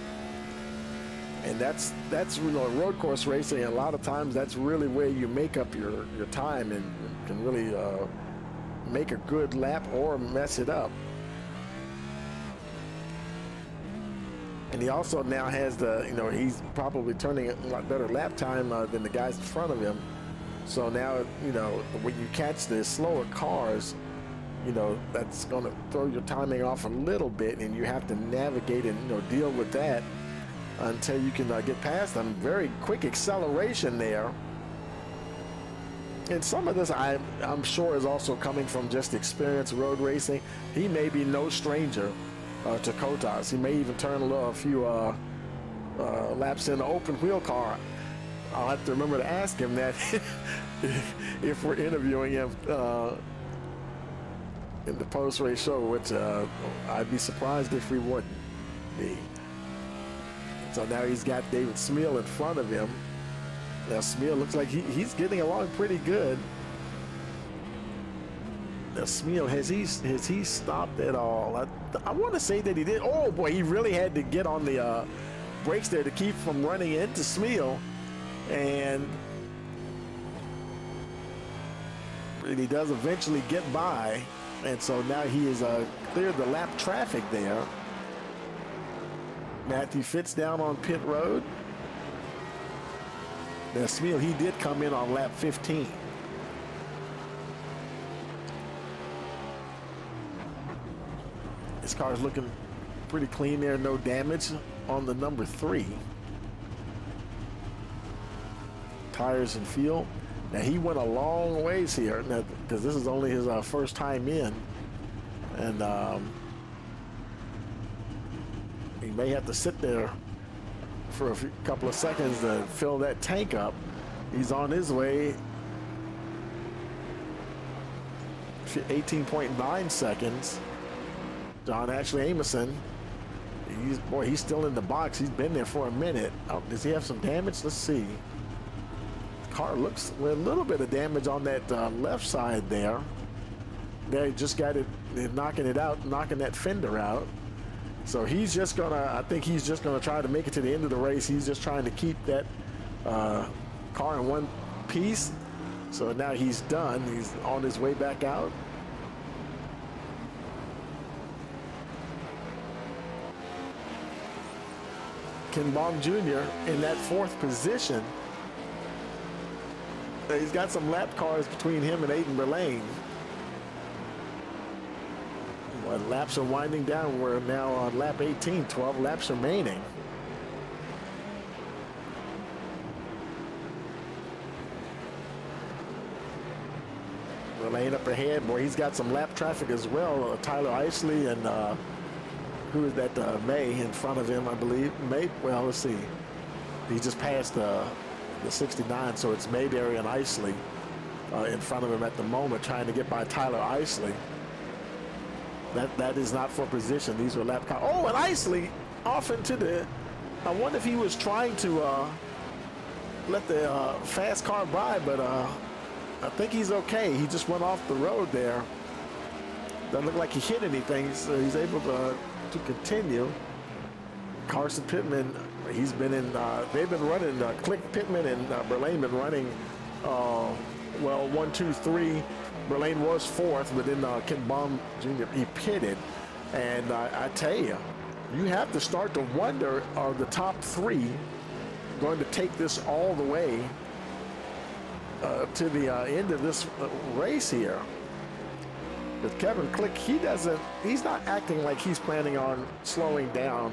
and that's road course racing. A lot of times that's really where you make up your time and can really make a good lap or mess it up. And he also now has he's probably turning a lot better lap time than the guys in front of him. So now when you catch the slower cars, that's going to throw your timing off a little bit, and you have to navigate and deal with that until you can get past them. Very quick acceleration there. And some of this I'm sure is also coming from just experience road racing. He may be no stranger to Kotas. He may even turn a few laps in the open wheel car. I'll have to remember to ask him that if we're interviewing him in the post-race show, which I'd be surprised if we wouldn't be. So now he's got David Smeal in front of him. Now Smeal looks like he's getting along pretty good. Now Smeal, has he stopped at all? I want to say that he did. Oh boy, he really had to get on the brakes there to keep from running into Smeal, and he does eventually get by. And so now he has cleared the lap traffic there. Matthew Fitz down on pit road. Now Smeal, he did come in on lap 15. His car's looking pretty clean there, no damage on the number 3. Tires and fuel. Now he went a long ways here, because this is only his first time in, and He may have to sit there for a couple of seconds to fill that tank up. He's on his way. 18.9 seconds. John Ashley Amison. He's still in the box. He's been there for a minute. Oh, does he have some damage? Let's see. Car looks with a little bit of damage on that left side there. They just got it, knocking it out, knocking that fender out. So he's just gonna, I think he's just gonna try to make it to the end of the race. He's just trying to keep that car in one piece. So now he's done. He's on his way back out. Ken Baum Jr. in that fourth position. He's got some lap cars between him and Aiden Berlane. Well, laps are winding down. We're now on lap 18, 12 laps remaining. Berlane up ahead. Boy, he's got some lap traffic as well. Tyler Isley and who is that? May in front of him, I believe. May, well, let's see. He just passed the 69, so it's Mayberry and Isley in front of him at the moment, trying to get by Tyler Isley. That is not for position. These are lap cars. Oh, and Isley off into the. I wonder if he was trying to let the fast car by, but I think he's okay. He just went off the road there. Doesn't look like he hit anything, so he's able to continue. Carson Pittman, he's been in. They've been running. Click Pittman and Berlane been running. Well, 1, 2, 3. Berlane was fourth, but then Ken Baum Jr. he pitted, and I tell you, you have to start to wonder: are the top three going to take this all the way to the end of this race here? With Kevin Click, he's not acting like he's planning on slowing down,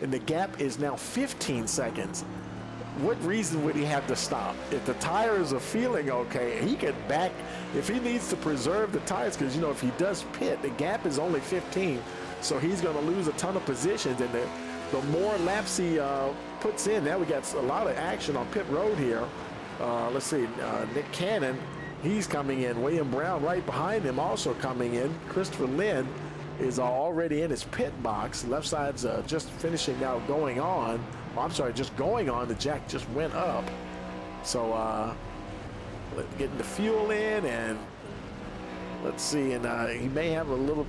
and the gap is now 15 seconds. What reason would he have to stop? If the tires are feeling okay, he could back, if he needs to preserve the tires, because, you know, if he does pit, the gap is only 15, so he's going to lose a ton of positions, and the more laps he puts in, now we got a lot of action on pit road here. Let's see, Nick Cannon, he's coming in. William Brown right behind him also coming in. Christopher Lynn is already in his pit box. Left side's just finishing now going on. Oh, I'm sorry, just going on. The jack just went up. So getting the fuel in, and let's see, and he may have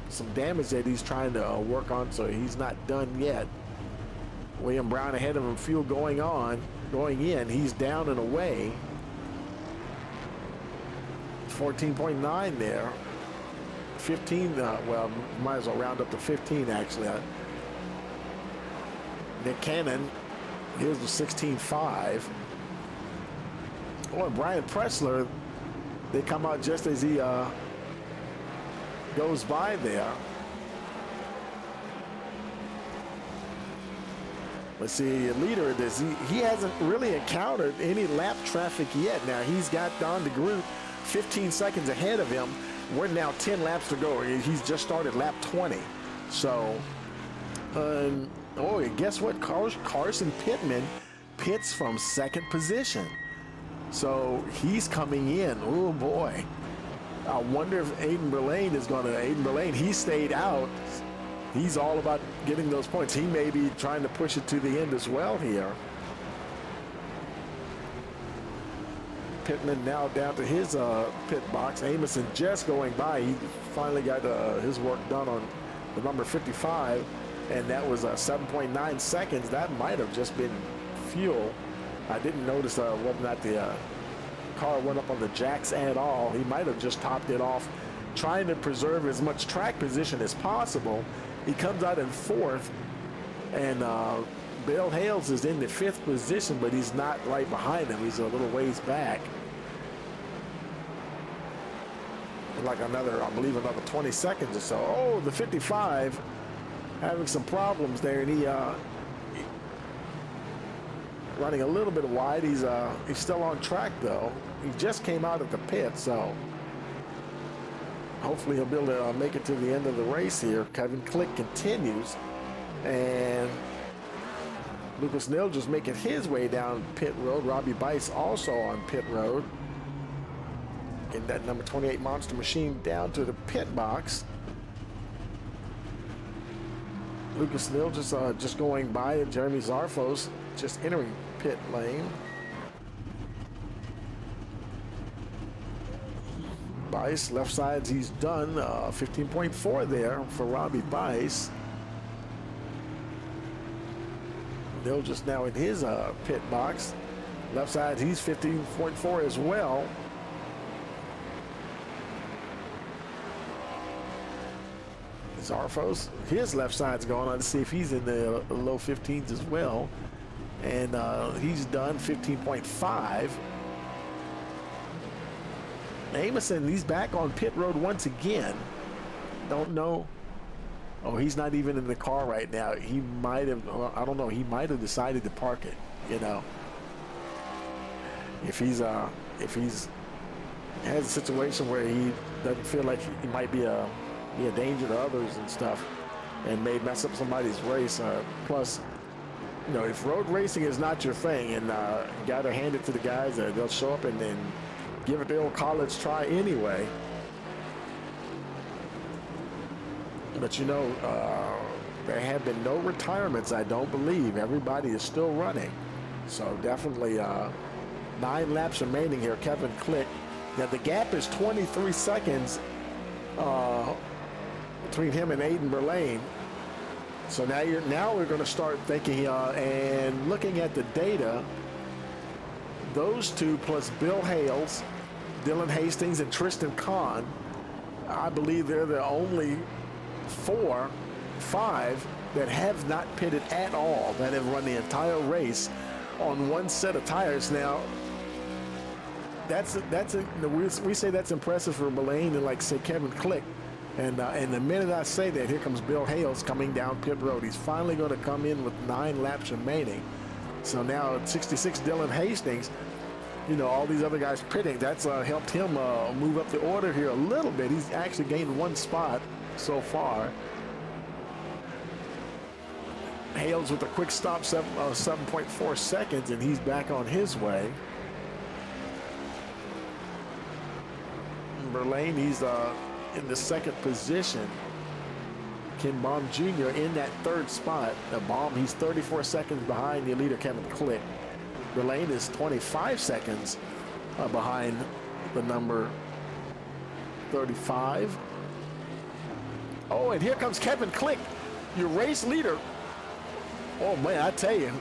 some damage that he's trying to work on, so he's not done yet. William Brown ahead of him, fuel going in. He's down and away. 14.9 there. 15, well, might as well round up to 15 actually. Nick Cannon, here's the 16.5. Oh, and Brian Pressler, they come out just as he goes by there. Let's see, leader of this, he hasn't really encountered any lap traffic yet. Now he's got Don DeGroot 15 seconds ahead of him. We're now 10 laps to go. He's just started lap 20. So, oh, guess what? Carson Pittman pits from second position. So he's coming in. Oh boy. I wonder if Aiden Berlane is going to. Aiden Berlane, he stayed out. He's all about getting those points. He may be trying to push it to the end as well here. Pittman now down to his pit box. Amison just going by. He finally got his work done on the number 55, and that was 7.9 seconds. That might have just been fuel. I didn't notice whether or not the car went up on the jacks at all. He might have just topped it off, trying to preserve as much track position as possible. He comes out in fourth, and Bill Hales is in the fifth position, but he's not right behind him. He's a little ways back. Like I believe another 20 seconds or so. Oh, the 55 having some problems there, and he running a little bit wide. He's still on track though. He just came out of the pit, so hopefully he'll be able to make it to the end of the race here. Kevin Click continues. And Lucas Neal just making his way down pit road. Robbie Bice also on pit road. Getting that number 28 Monster Machine down to the pit box. Lucas Neal just going by, and Jeremy Zarfos just entering pit lane. Bice, left sides, he's done. 15.4 there for Robbie Bice. Neal just now in his pit box. Left side, he's 15.4 as well. Zarfos, his left side's going on to see if he's in the low 15s as well. And he's done 15.5. Amison, he's back on pit road once again. Don't know. Oh, he's not even in the car right now. He might have, I don't know, he might have decided to park it, you know. If he's has a situation where he doesn't feel like he might be a danger to others and stuff, and may mess up somebody's race. Plus, you know, if road racing is not your thing, and you got to hand it to the guys that they'll show up and then give it the old college try anyway. But you know, there have been no retirements, I don't believe. Everybody is still running. So definitely 9 laps remaining here. Kevin Click. Now the gap is 23 seconds between him and Aiden Berlane. So now we're going to start thinking and looking at the data. Those two plus Bill Hales, Dylan Hastings, and Tristan Kahn, I believe they're the only 5 that have not pitted at all, that have run the entire race on one set of tires. Now, we say that's impressive for Berlane and, like, say, Kevin Click. And the minute I say that, here comes Bill Hales coming down pit road. He's finally going to come in with 9 laps remaining. So now at 66, Dylan Hastings, you know, all these other guys pitting, that's helped him move up the order here a little bit. He's actually gained 1 spot so far. Hales with a quick stop, 7.4 seconds, and he's back on his way. Berlane, he's in the 2nd position. Ken Baum Jr. in that 3rd spot. Baum, he's 34 seconds behind the leader, Kevin Click. Berlane is 25 seconds behind the number 35. Oh, and here comes Kevin Click, your race leader. Oh, man, I tell you.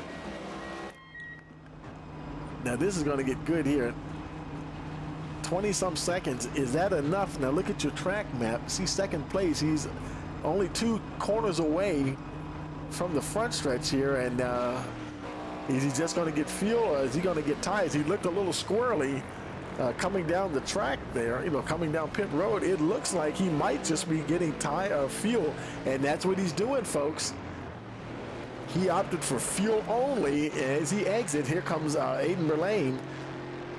Now, this is going to get good here. 20-some seconds. Is that enough? Now, look at your track map. See, 2nd place. He's only 2 corners away from the front stretch here. And is he just going to get fuel, or is he going to get tires? He looked a little squirrely coming down the track there, you know, coming down pit road. It looks like he might just be getting fuel, and that's what he's doing, folks. He opted for fuel only as he exits. Here comes Aiden Berlane.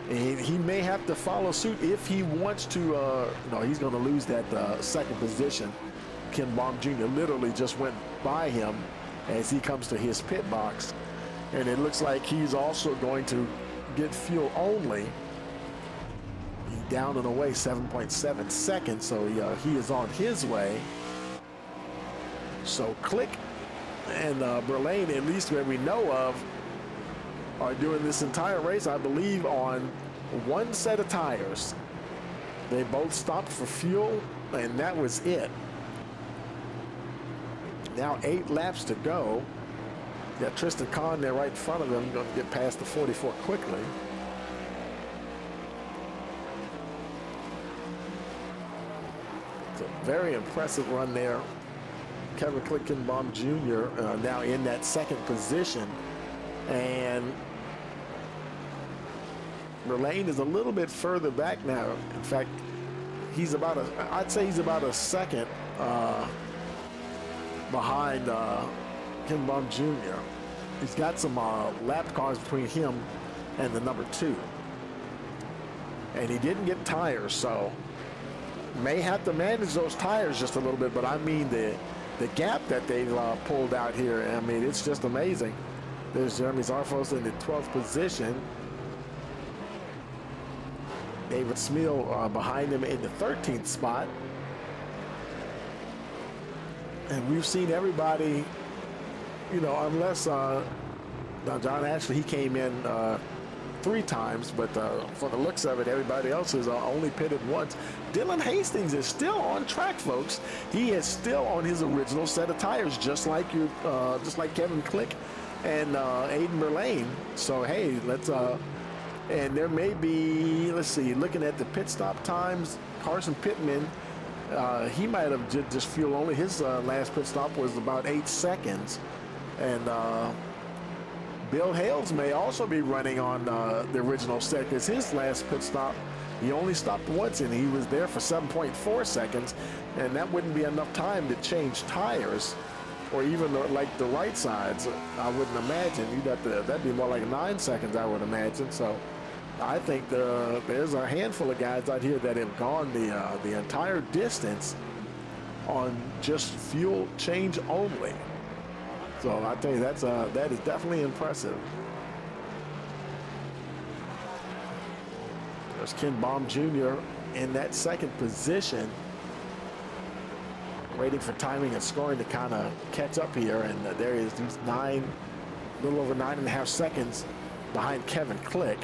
And he may have to follow suit if he wants to. No, he's going to lose that 2nd position. Ken Baum Jr. literally just went by him as he comes to his pit box. And it looks like he's also going to get fuel only. He's down and away 7.7 seconds, so he is on his way. So Click and Berlane, at least where we know of, are doing this entire race, I believe, on 1 set of tires. They both stopped for fuel, and that was it. Now 8 laps to go. Got Tristan Kahn there right in front of him, going to get past the 44 quickly. It's a very impressive run there. Kevin Clickenbaum Jr. Now in that 2nd position. And Berlane is a little bit further back now. In fact, I'd say he's about a second behind Ken Baum Jr. He's got some lap cars between him and the number 2. And he didn't get tires, so may have to manage those tires just a little bit, but I mean the the gap that they've pulled out here. I mean, it's just amazing. There's Jeremy Zarfos in the 12th position. David Smeal behind him in the 13th spot. And we've seen everybody, you know, unless now John Ashley, he came in 3 times, but for the looks of it, everybody else is only pitted once. Dylan Hastings is still on track, folks. He is still on his original set of tires, just like Kevin Click and Aiden Berlane. So hey, let's and there may be, let's see, looking at the pit stop times, Carson Pittman, he might have just fuel only. His last pit stop was about 8 seconds, and Bill Hales may also be running on the original set, because his last pit stop, he only stopped once and he was there for 7.4 seconds, and that wouldn't be enough time to change tires, or even like the right sides. I wouldn't imagine. You'd have to, that'd be more like 9 seconds, I would imagine. So I think there's a handful of guys out here that have gone the entire distance on just fuel change only. So I tell you, that is definitely impressive. There's Ken Baum Jr. in that 2nd position, waiting for timing and scoring to kind of catch up here. And there is these a little over 9.5 seconds behind Kevin Click.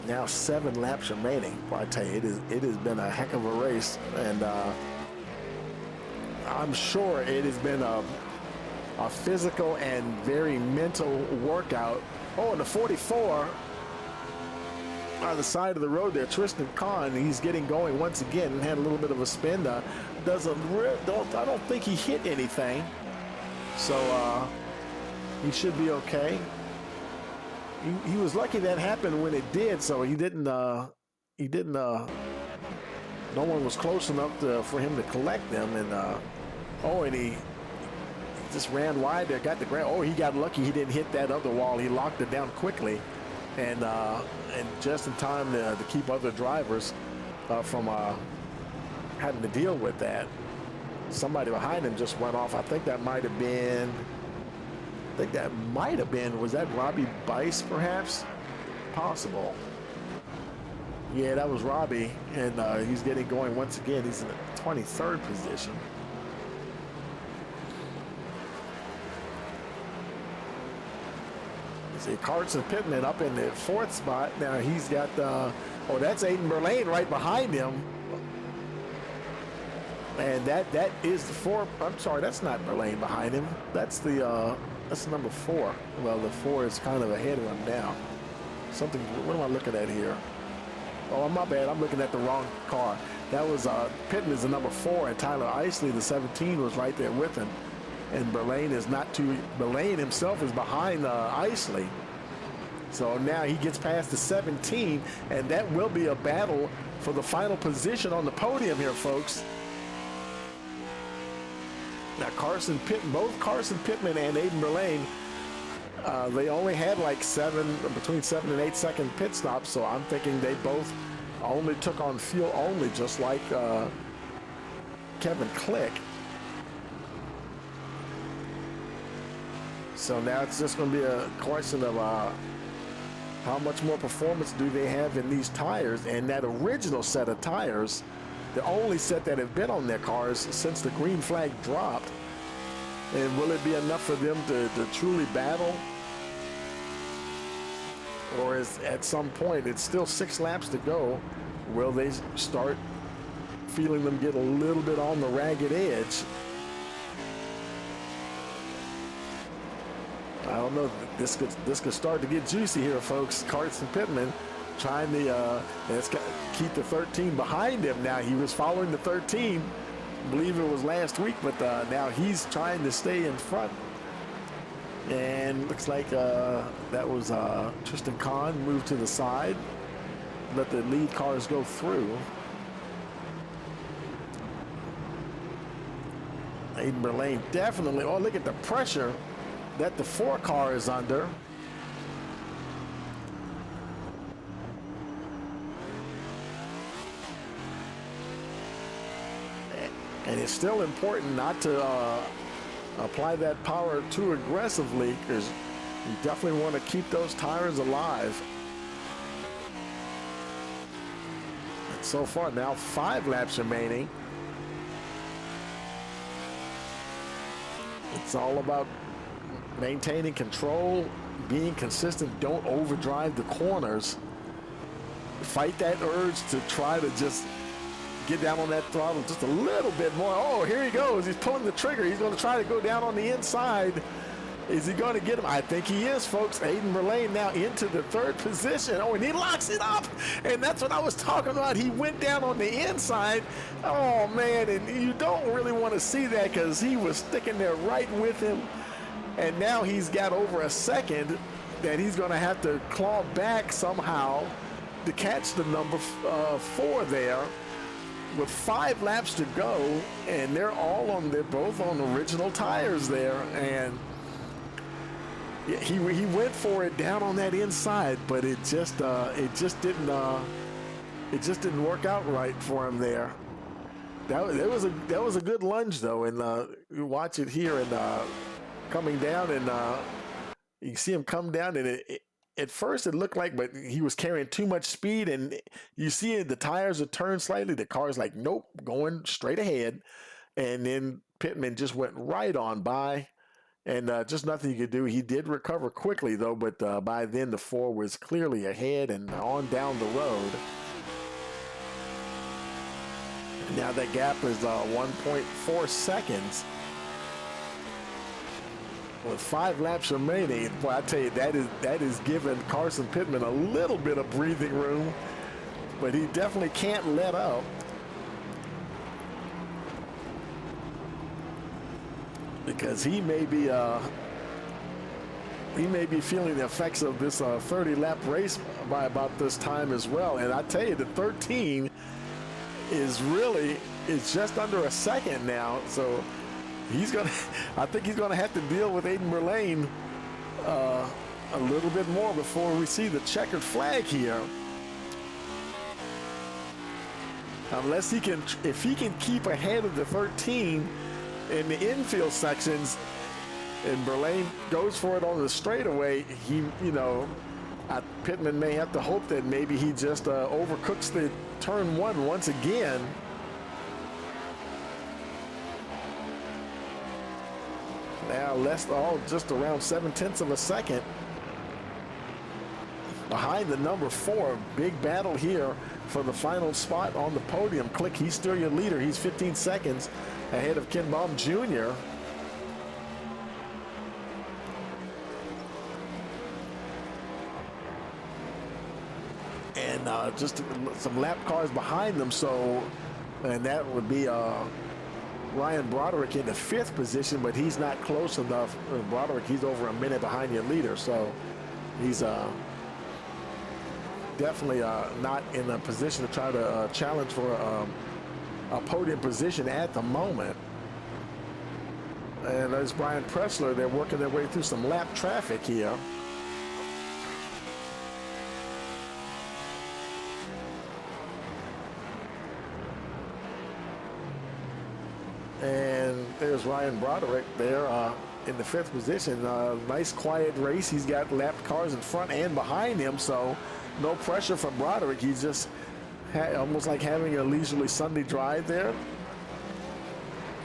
Now 7 laps remaining. Well, I tell you, it has been a heck of a race, and I'm sure it has been a physical and very mental workout. Oh, and the 44 on the side of the road there, Tristan Kahn, he's getting going once again and had a little bit of a spin. I don't think he hit anything, so he should be okay. He was lucky that happened when it did, so he didn't, no one was close enough for him to collect them, and and he just ran wide there, got the ground. Oh, he got lucky he didn't hit that other wall. He locked it down quickly, and just in time to keep other drivers from having to deal with that. Somebody behind him just went off. I think that might have been, was that Robbie Bice, perhaps? Possible. Yeah, that was Robbie, and he's getting going once again. He's in the 23rd position. You see Carson Pittman up in the 4th spot. Now he's got, that's Aiden Berlane right behind him. And that is the 4, I'm sorry, that's not Berlane behind him. That's number 4. Well, the 4 is kind of ahead of him now. What am I looking at here? Oh, my bad. I'm looking at the wrong car. That was Pittman is the number 4, and Tyler Isley, the 17, was right there with him. And Berlane himself is behind Isley. So now he gets past the 17, and that will be a battle for the final position on the podium here, folks. Now both Carson Pittman and Aiden Berlane, they only had like between 7 and 8 second pit stops, so I'm thinking they both only took on fuel only, just like Kevin Click. So now it's just going to be a question of how much more performance do they have in these tires, and that original set of tires, the only set that have been on their cars since the green flag dropped. And will it be enough for them to truly battle? Or is at some point, it's still 6 laps to go, will they start feeling them get a little bit on the ragged edge? I don't know. This could start to get juicy here, folks. Carson Pittman trying to keep the 13 behind him now. He was following the 13, I believe it was last week, but now he's trying to stay in front. And looks like that was Tristan Kahn moved to the side, let the lead cars go through. Aiden Berlane definitely, oh, look at the pressure that the 4 car is under. And it's still important not to apply that power too aggressively, because you definitely want to keep those tires alive. And so far now 5 laps remaining. It's all about maintaining control, being consistent. Don't overdrive the corners. Fight that urge to try to just get down on that throttle just a little bit more. Oh, here he goes. He's pulling the trigger. He's going to try to go down on the inside. Is he going to get him? I think he is, folks. Aiden Berlane now into the 3rd position. Oh, and he locks it up. And that's what I was talking about. He went down on the inside. Oh, man, and you don't really want to see that because he was sticking there right with him. And now he's got over a second that he's going to have to claw back somehow to catch the number 4 there. With 5 laps to go, and they're both on original tires there, and he went for it down on that inside, but it just didn't work out right for him there. That was a good lunge though, and you watch it here and coming down, and you see him come down, and at first it looked like, but he was carrying too much speed, and you see the tires are turned slightly. The car's like, nope, going straight ahead. And then Pittman just went right on by, and just nothing you could do. He did recover quickly though, but by then the 4 was clearly ahead and on down the road. Now that gap is 1.4 seconds. With 5 laps remaining, boy, I tell you, that is giving Carson Pittman a little bit of breathing room, but he definitely can't let up. Because he may be feeling the effects of this 30-lap race by about this time as well. And I tell you, the 13 is just under a second now, so I think he's gonna have to deal with Aiden Berlane a little bit more before we see the checkered flag here. Unless if he can keep ahead of the 13 in the infield sections, and Berlane goes for it on the straightaway, Pittman may have to hope that maybe he just overcooks the turn 1 once again. Now just around 7/10 of a second behind the number 4. Big battle here for the final spot on the podium. Click, he's still your leader. He's 15 seconds ahead of Ken Baum Jr. And just some lap cars behind them. And that would be Ryan Broderick in the 5th position, but he's not close enough. Broderick, he's over a minute behind your leader, so he's definitely not in a position to try to challenge for a podium position at the moment. And there's Brian Pressler. They're working their way through some lap traffic here. And there's Ryan Broderick there in the 5th position. Nice quiet race. He's got lapped cars in front and behind him, so no pressure from Broderick. He's just almost like having a leisurely Sunday drive there.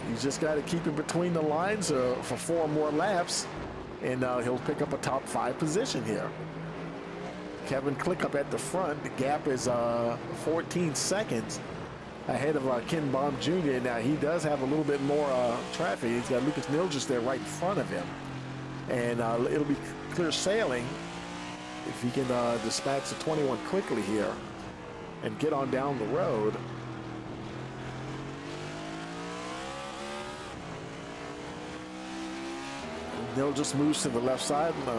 He's just got to keep it between the lines for 4 more laps, and he'll pick up a top 5 position here. Kevin Click up at the front. The gap is 14 seconds ahead of Ken Baum Jr. Now he does have a little bit more traffic. He's got Lucas Nilgis there right in front of him, and it'll be clear sailing if he can dispatch the 21 quickly here and get on down the road. Nilgis moves to the left side and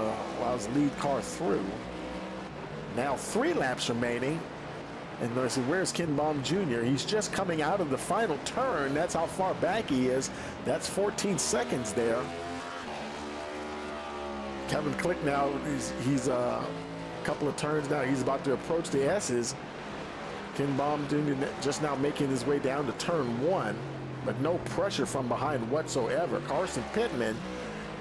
allows the lead car through. Now 3 laps remaining, And I said, where's Ken Baum Jr.? He's just coming out of the final turn. That's how far back he is. That's 14 seconds there. Kevin Click now, he's a couple of turns now. He's about to approach the S's. Ken Baum Jr. just now making his way down to turn 1, but no pressure from behind whatsoever. Carson Pittman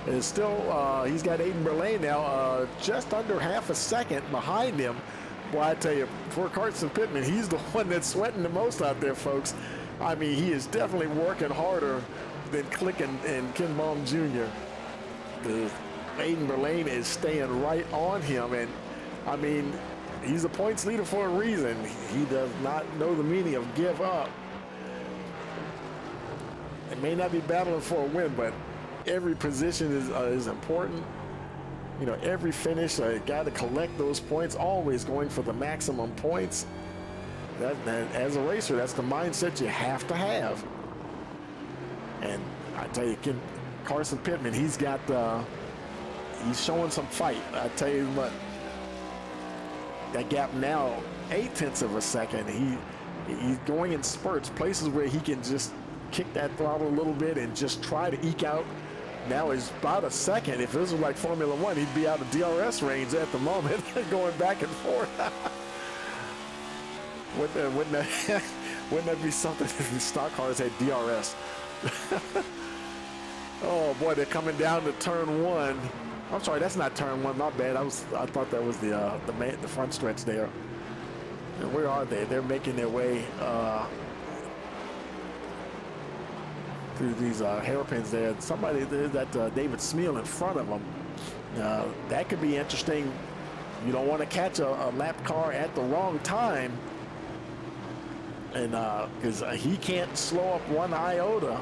is still, he's got Aiden Berlane now just under half a second behind him. Well, I tell you, for Carson Pittman, he's the one that's sweating the most out there, folks. I mean, he is definitely working harder than Click and Ken Baum Jr. Aiden Berlane is staying right on him, and I mean, he's a points leader for a reason. He does not know the meaning of give up. It may not be battling for a win, but every position is important. You know, every finish, got to collect those points, always going for the maximum points. That, as a racer, that's the mindset you have to have. And I tell you, Carson Pittman, he's showing some fight. I tell you what, that gap now, 0.8 of a second. He's going in spurts, places where he can just kick that throttle a little bit and just try to eke out. Now is about a second. If this was like Formula One, he'd be out of DRS range at the moment, going back and forth. wouldn't that be something if the stock cars had DRS? Oh boy, they're coming down to turn 1. I'm sorry, that's not turn 1. My bad. I thought that was the front stretch there. And where are they? They're making their way through these hairpins there. Somebody there, that David Smeal in front of them. That could be interesting. You don't want to catch a lap car at the wrong time, and because he can't slow up one iota,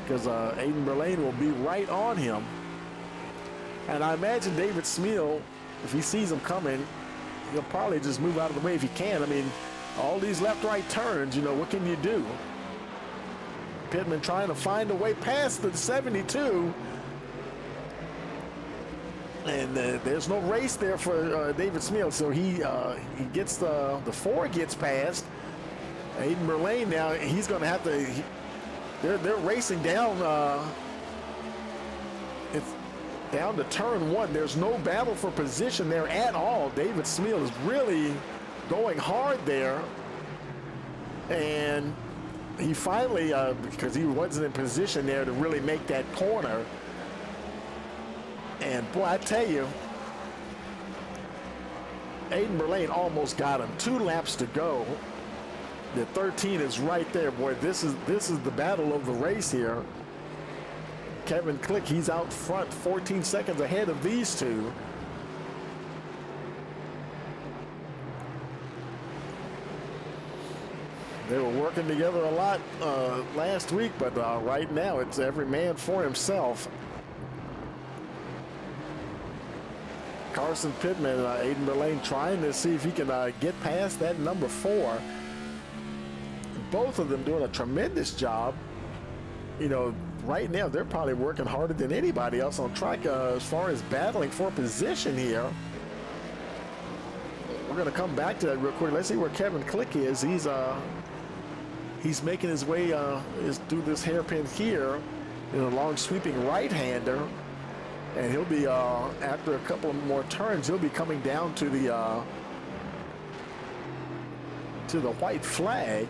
because Aiden Berlane will be right on him. And I imagine David Smeal, if he sees him coming, he'll probably just move out of the way if he can. I mean, all these left-right turns, you know, what can you do? Pittman trying to find a way past the 72. And there's no race there for David Smeal, so he gets the 4 gets past. Aiden Berlane now, he's going to have to, they're racing down, it's down to turn 1. There's no battle for position there at all. David Smeal is really going hard there. And he finally, because he wasn't in position there to really make that corner. And boy, I tell you, Aiden Berlane almost got him. 2 laps to go. The 13 is right there. Boy, this is the battle of the race here. Kevin Click, he's out front, 14 seconds ahead of these two. They were working together a lot last week, but right now it's every man for himself. Carson Pittman, Aiden Berlane trying to see if he can get past that number 4. Both of them doing a tremendous job. You know, right now they're probably working harder than anybody else on track as far as battling for position here. We're going to come back to that real quick. Let's see where Kevin Click is. He's making his way through this hairpin here in a long sweeping right-hander, and he'll be after a couple of more turns, he'll be coming down to the white flag.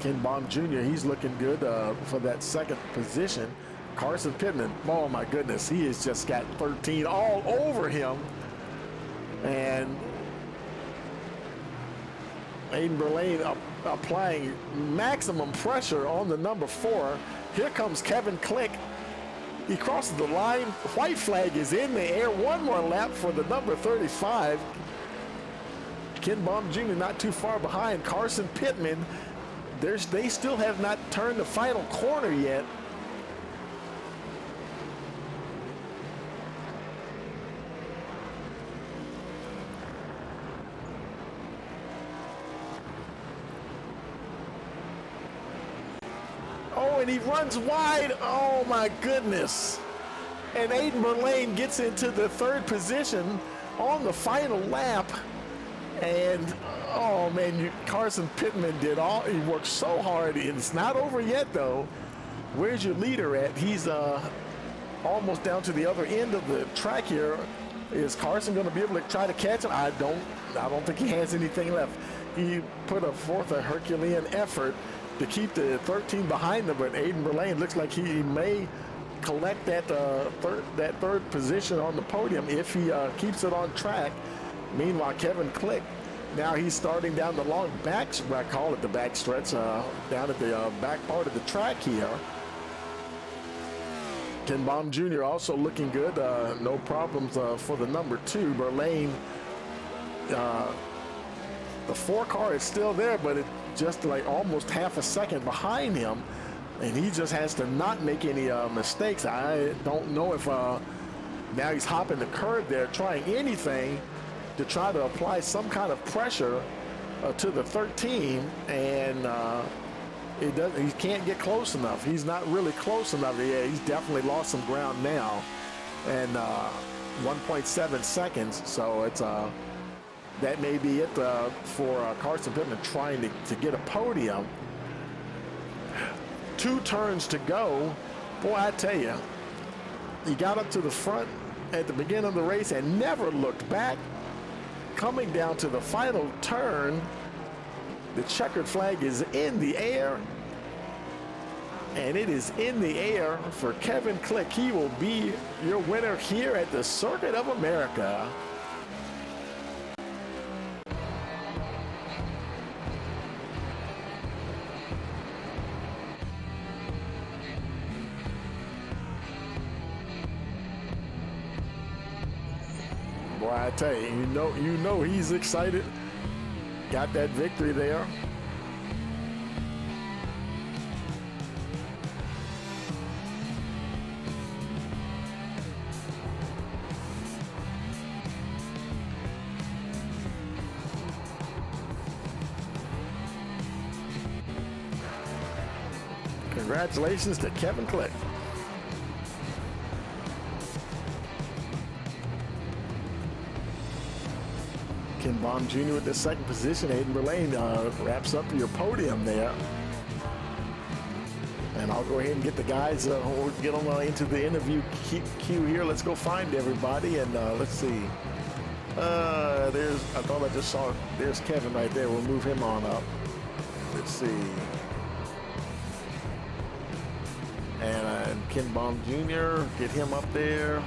Ken Baum Jr., he's looking good for that second position. Carson Pittman, oh my goodness, he has just got 13 all over him. And Aiden Berlane applying maximum pressure on the number 4. Here comes Kevin Click. He crosses the line. White flag is in the air. One more lap for the number 35. Ken Baum Jr. not too far behind. Carson Pittman, they still have not turned the final corner yet. Oh, and he runs wide. Oh my goodness. And Aiden Berlane gets into the 3rd position on the final lap. And, oh, man, Carson Pittman he worked so hard. It's not over yet, though. Where's your leader at? He's almost down to the other end of the track here. Is Carson going to be able to try to catch him? I don't think he has anything left. He put forth a Herculean effort to keep the 13 behind him, but Aiden Verlaine looks like he may collect that third position on the podium if he keeps it on track. Meanwhile, Kevin Click, now he's starting down the long I call it the back stretch, down at the back part of the track here. Ken Baum Jr. also looking good. No problems for the number 2. Verlaine, the 4 car is still there, but it's just like almost half a second behind him. And he just has to not make any mistakes. I don't know if now he's hopping the curb there, trying anything to try to apply some kind of pressure to the 13, and he can't get close enough. He's not really close enough. Yeah, he's definitely lost some ground now, and 1.7 seconds. So it's that may be it for Carson Pittman trying to get a podium. 2 turns to go. Boy, I tell you, he got up to the front at the beginning of the race and never looked back. Coming down to the final turn, the checkered flag is in the air, and it is in the air for Kevin Click. He will be your winner here at the Circuit of America. Boy, I tell you, you know he's excited. Got that victory there. Congratulations to Kevin Click. Ken Baum Jr. with the second position. Aiden Verlaine wraps up your podium there. And I'll go ahead and get the guys, we'll get them into the interview queue here. Let's go find everybody, and let's see. I thought I just saw, there's Kevin right there. We'll move him on up. Let's see. And Ken Baum Jr., get him up there.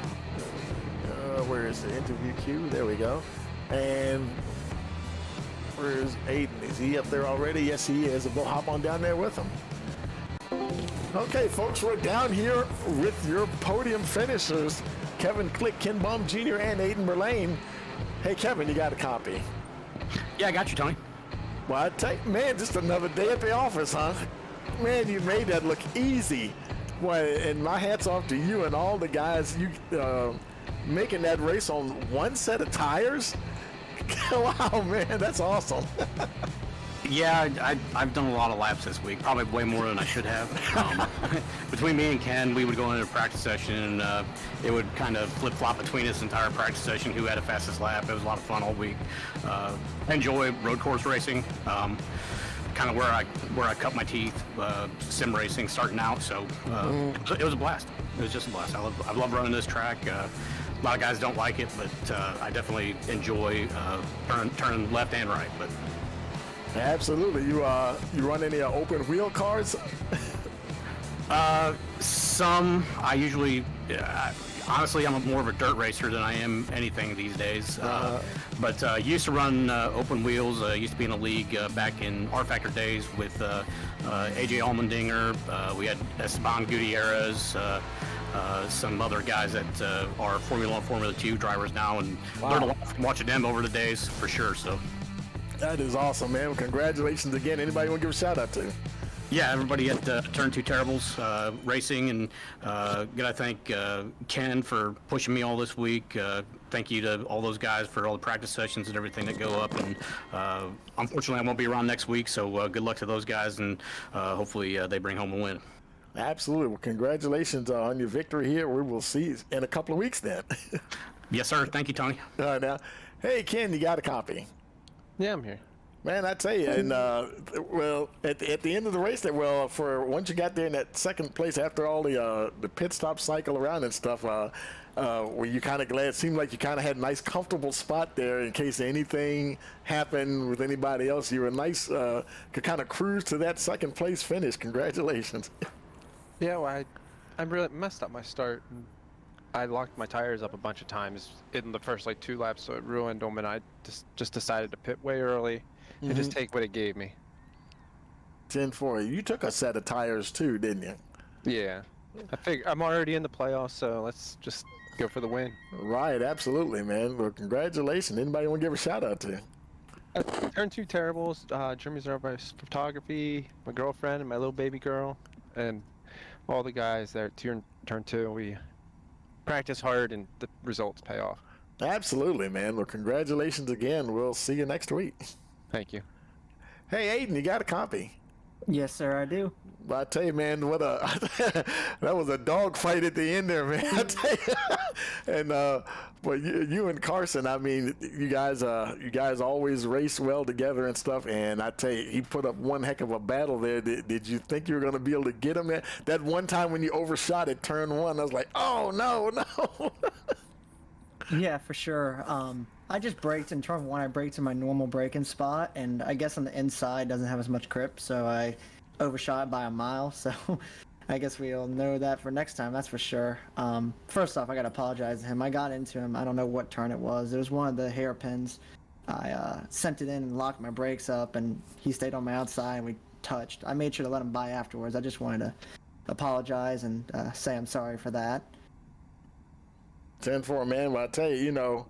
Where is the interview queue? There we go. And where's Aiden? Is he up there already? Yes, he is. We'll hop on down there with him. Okay, folks, we're down here with your podium finishers, Kevin Click, Ken Baum Jr., and Aiden Verlaine. Hey, Kevin, you got a copy? Yeah, I got you, Tony. Well, I tell you, man, just another day at the office, huh? Man, you made that look easy. Boy, and my hat's off to you and all the guys. You making that race on one set of tires. Wow, man, that's awesome. Yeah, I've done a lot of laps this week, probably way more than I should have. Between me and Ken, we would go into a practice session, and it would kind of flip-flop between us entire practice session, who had the fastest lap. It was a lot of fun all week. I enjoy road course racing, kind of where I cut my teeth, sim racing starting out, so it was a blast. It was just a blast. I love running this track. A lot of guys don't like it, but I definitely enjoy turning left and right. But absolutely, you run any open wheel cars? Some. I usually, honestly, I'm more of a dirt racer than I am anything these days. But used to run open wheels. Used to be in a league back in R Factor days with AJ Allmendinger. We had Esteban Gutierrez. Some other guys that are Formula 1, Formula 2 drivers now, and learned a lot from watching them over the days, for sure. So that is awesome, man. Well, congratulations again. Anybody want to give a shout out to? Yeah, everybody at Turn 2 Terribles Racing, and gotta thank Ken for pushing me all this week. Thank you to all those guys for all the practice sessions and everything that go up. And unfortunately, I won't be around next week, so good luck to those guys, and hopefully they bring home a win. Absolutely. Well, congratulations on your victory here. We will see you in a couple of weeks then. Yes, sir. Thank you, Tony. All right, now. Hey, Ken, you got a copy? Yeah, I'm here. Man, I tell you, and well, at the end of the race, there, well, for once you got there in that second place after all the pit stop cycle around and stuff, were you kind of glad? It seemed like you kind of had a nice, comfortable spot there in case anything happened with anybody else. You were nice, could kind of cruise to that second place finish. Congratulations. Yeah, well, I really messed up my start. I locked my tires up a bunch of times in the first like 2 laps, so it ruined them, and I just decided to pit way early and just take what it gave me. 10-4. You took a set of tires too, didn't you? Yeah, I figure I'm already in the playoffs, so let's just go for the win. Right, absolutely, man. Well, congratulations. Anybody want to give a shout out to? Turn 2 terribles. Jeremy's over by photography, my girlfriend, and my little baby girl, and all the guys there at turn 2. We practice hard, and the results pay off. Absolutely, man. Well, congratulations again. We'll see you next week. Thank you. Hey, Aiden, you got a copy? Yes, sir, I do. Well, I tell you, man, what a that was a dog fight at the end there, man. I tell you. And but you and Carson, I mean, you guys always race well together and stuff. And I tell you, he put up one heck of a battle there. Did you think you were going to be able to get him there? That one time when you overshot at turn 1, I was like, oh no. Yeah, for sure. I just braked in turn 1. I braked in my normal braking spot, and I guess on the inside doesn't have as much grip, so I overshot by a mile. So I guess we'll know that for next time. That's for sure. First off, I gotta apologize to him. I got into him. I don't know what turn it was. It was one of the hairpins. I sent it in and locked my brakes up, and he stayed on my outside, and we touched. I made sure to let him by afterwards. I just wanted to apologize and say I'm sorry for that. 10-4, man. Well, I tell you,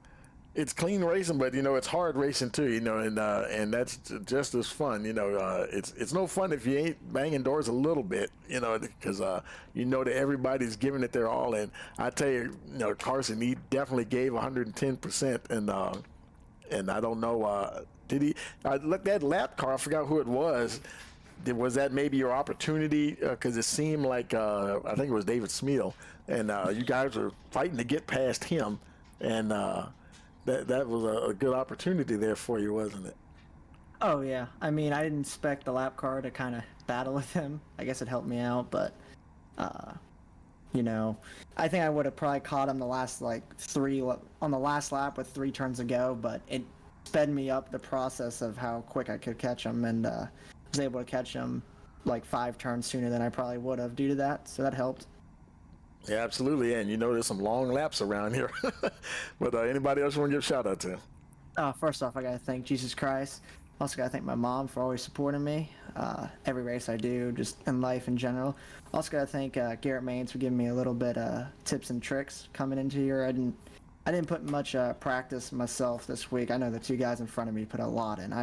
it's clean racing, but it's hard racing too, and that's just as fun. It's no fun if you ain't banging doors a little bit, because that everybody's giving it their all. And I tell you, Carson, he definitely gave 110%, and I don't know, did he? I looked at lap car. I forgot who it was. Was that maybe your opportunity? Because it seemed like I think it was David Smeal, and you guys were fighting to get past him, and that was a good opportunity there for you, wasn't it? Oh yeah, I mean, I didn't expect the lap car to kind of battle with him. I guess it helped me out, but I think I would have probably caught him the last on the last lap with 3 turns to go, but it sped me up the process of how quick I could catch him, and was able to catch him like 5 turns sooner than I probably would have due to that, so that helped. Yeah, absolutely. And there's some long laps around here. But anybody else want to give a shout out to? First off, I gotta thank Jesus Christ. Also gotta thank my mom for always supporting me every race I do, just in life in general. Also gotta thank Garrett Maines for giving me a little bit tips and tricks coming into here. I didn't put much practice myself this week. I know the 2 guys in front of me put a lot in.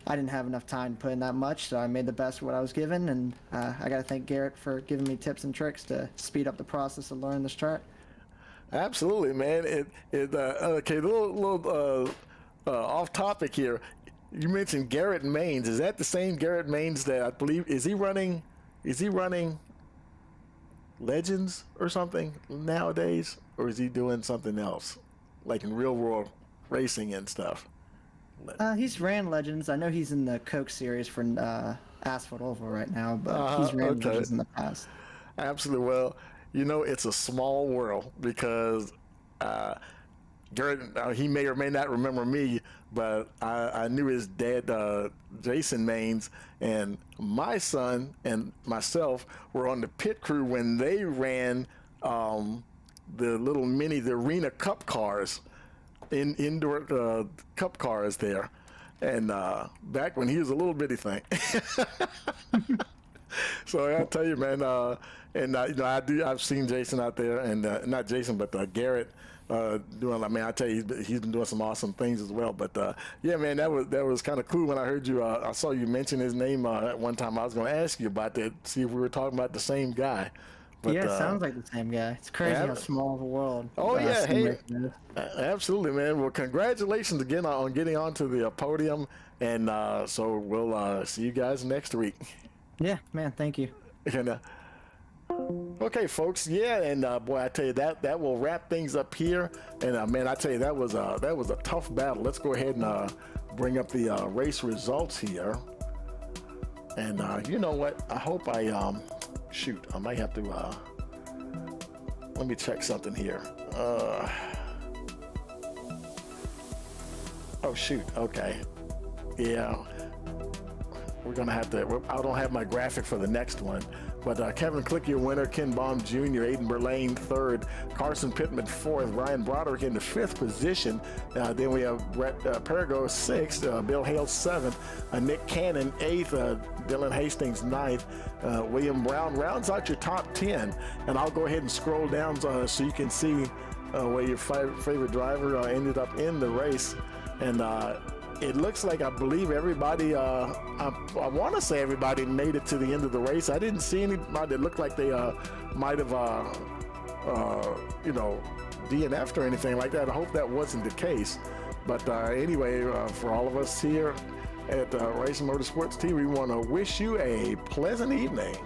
I didn't have enough time to put in that much, so I made the best of what I was given, and I got to thank Garrett for giving me tips and tricks to speed up the process of learning this track. Absolutely, man. Okay, a little off topic here. You mentioned Garrett Maines. Is that the same Garrett Maines that I believe is he running Legends or something nowadays, or is he doing something else, like in real world racing and stuff? He's ran Legends. I know he's in the Coke series for Asphalt Oval right now, but he's ran Legends in the past. Absolutely. Well, it's a small world because Garrett, he may or may not remember me, but I knew his dad, Jason Maines, and my son and myself were on the pit crew when they ran the little the Arena Cup cars. Indoor cup cars there, and back when he was a little bitty thing. So I tell you, man, I've seen Jason out there, and not Jason, but Garrett doing. I mean, I tell you, he's been doing some awesome things as well. But yeah, man, that was kind of cool when I heard you. I saw you mention his name at one time. I was going to ask you about that, see if we were talking about the same guy. But, yeah, it sounds like the same guy. It's crazy how small the world. Oh yeah, hey, absolutely, man. Well, congratulations again on getting onto the podium, and so we'll see you guys next week. Yeah, man. Thank you. And Okay, folks. Yeah, and boy, I tell you that will wrap things up here. And man, I tell you that was a tough battle. Let's go ahead and bring up the race results here. And you know what? I hope I shoot. I might have to let me check something here. Oh shoot. Okay. Yeah. We're gonna have to. I don't have my graphic for the next one. But Kevin Click, your winner, Ken Baum Jr., Aiden Burlane, third, Carson Pittman, fourth, Ryan Broderick in the fifth position. Then we have Brett Perigo, sixth, Bill Hale, seventh, Nick Cannon, eighth, Dylan Hastings, ninth, William Brown rounds out your top 10. And I'll go ahead and scroll down so you can see where your favorite driver ended up in the race. And it looks like, I believe everybody, I want to say everybody made it to the end of the race. I didn't see anybody that looked like they might have, DNF'd or anything like that. I hope that wasn't the case. But anyway, for all of us here at Racing Motorsports TV, we want to wish you a pleasant evening.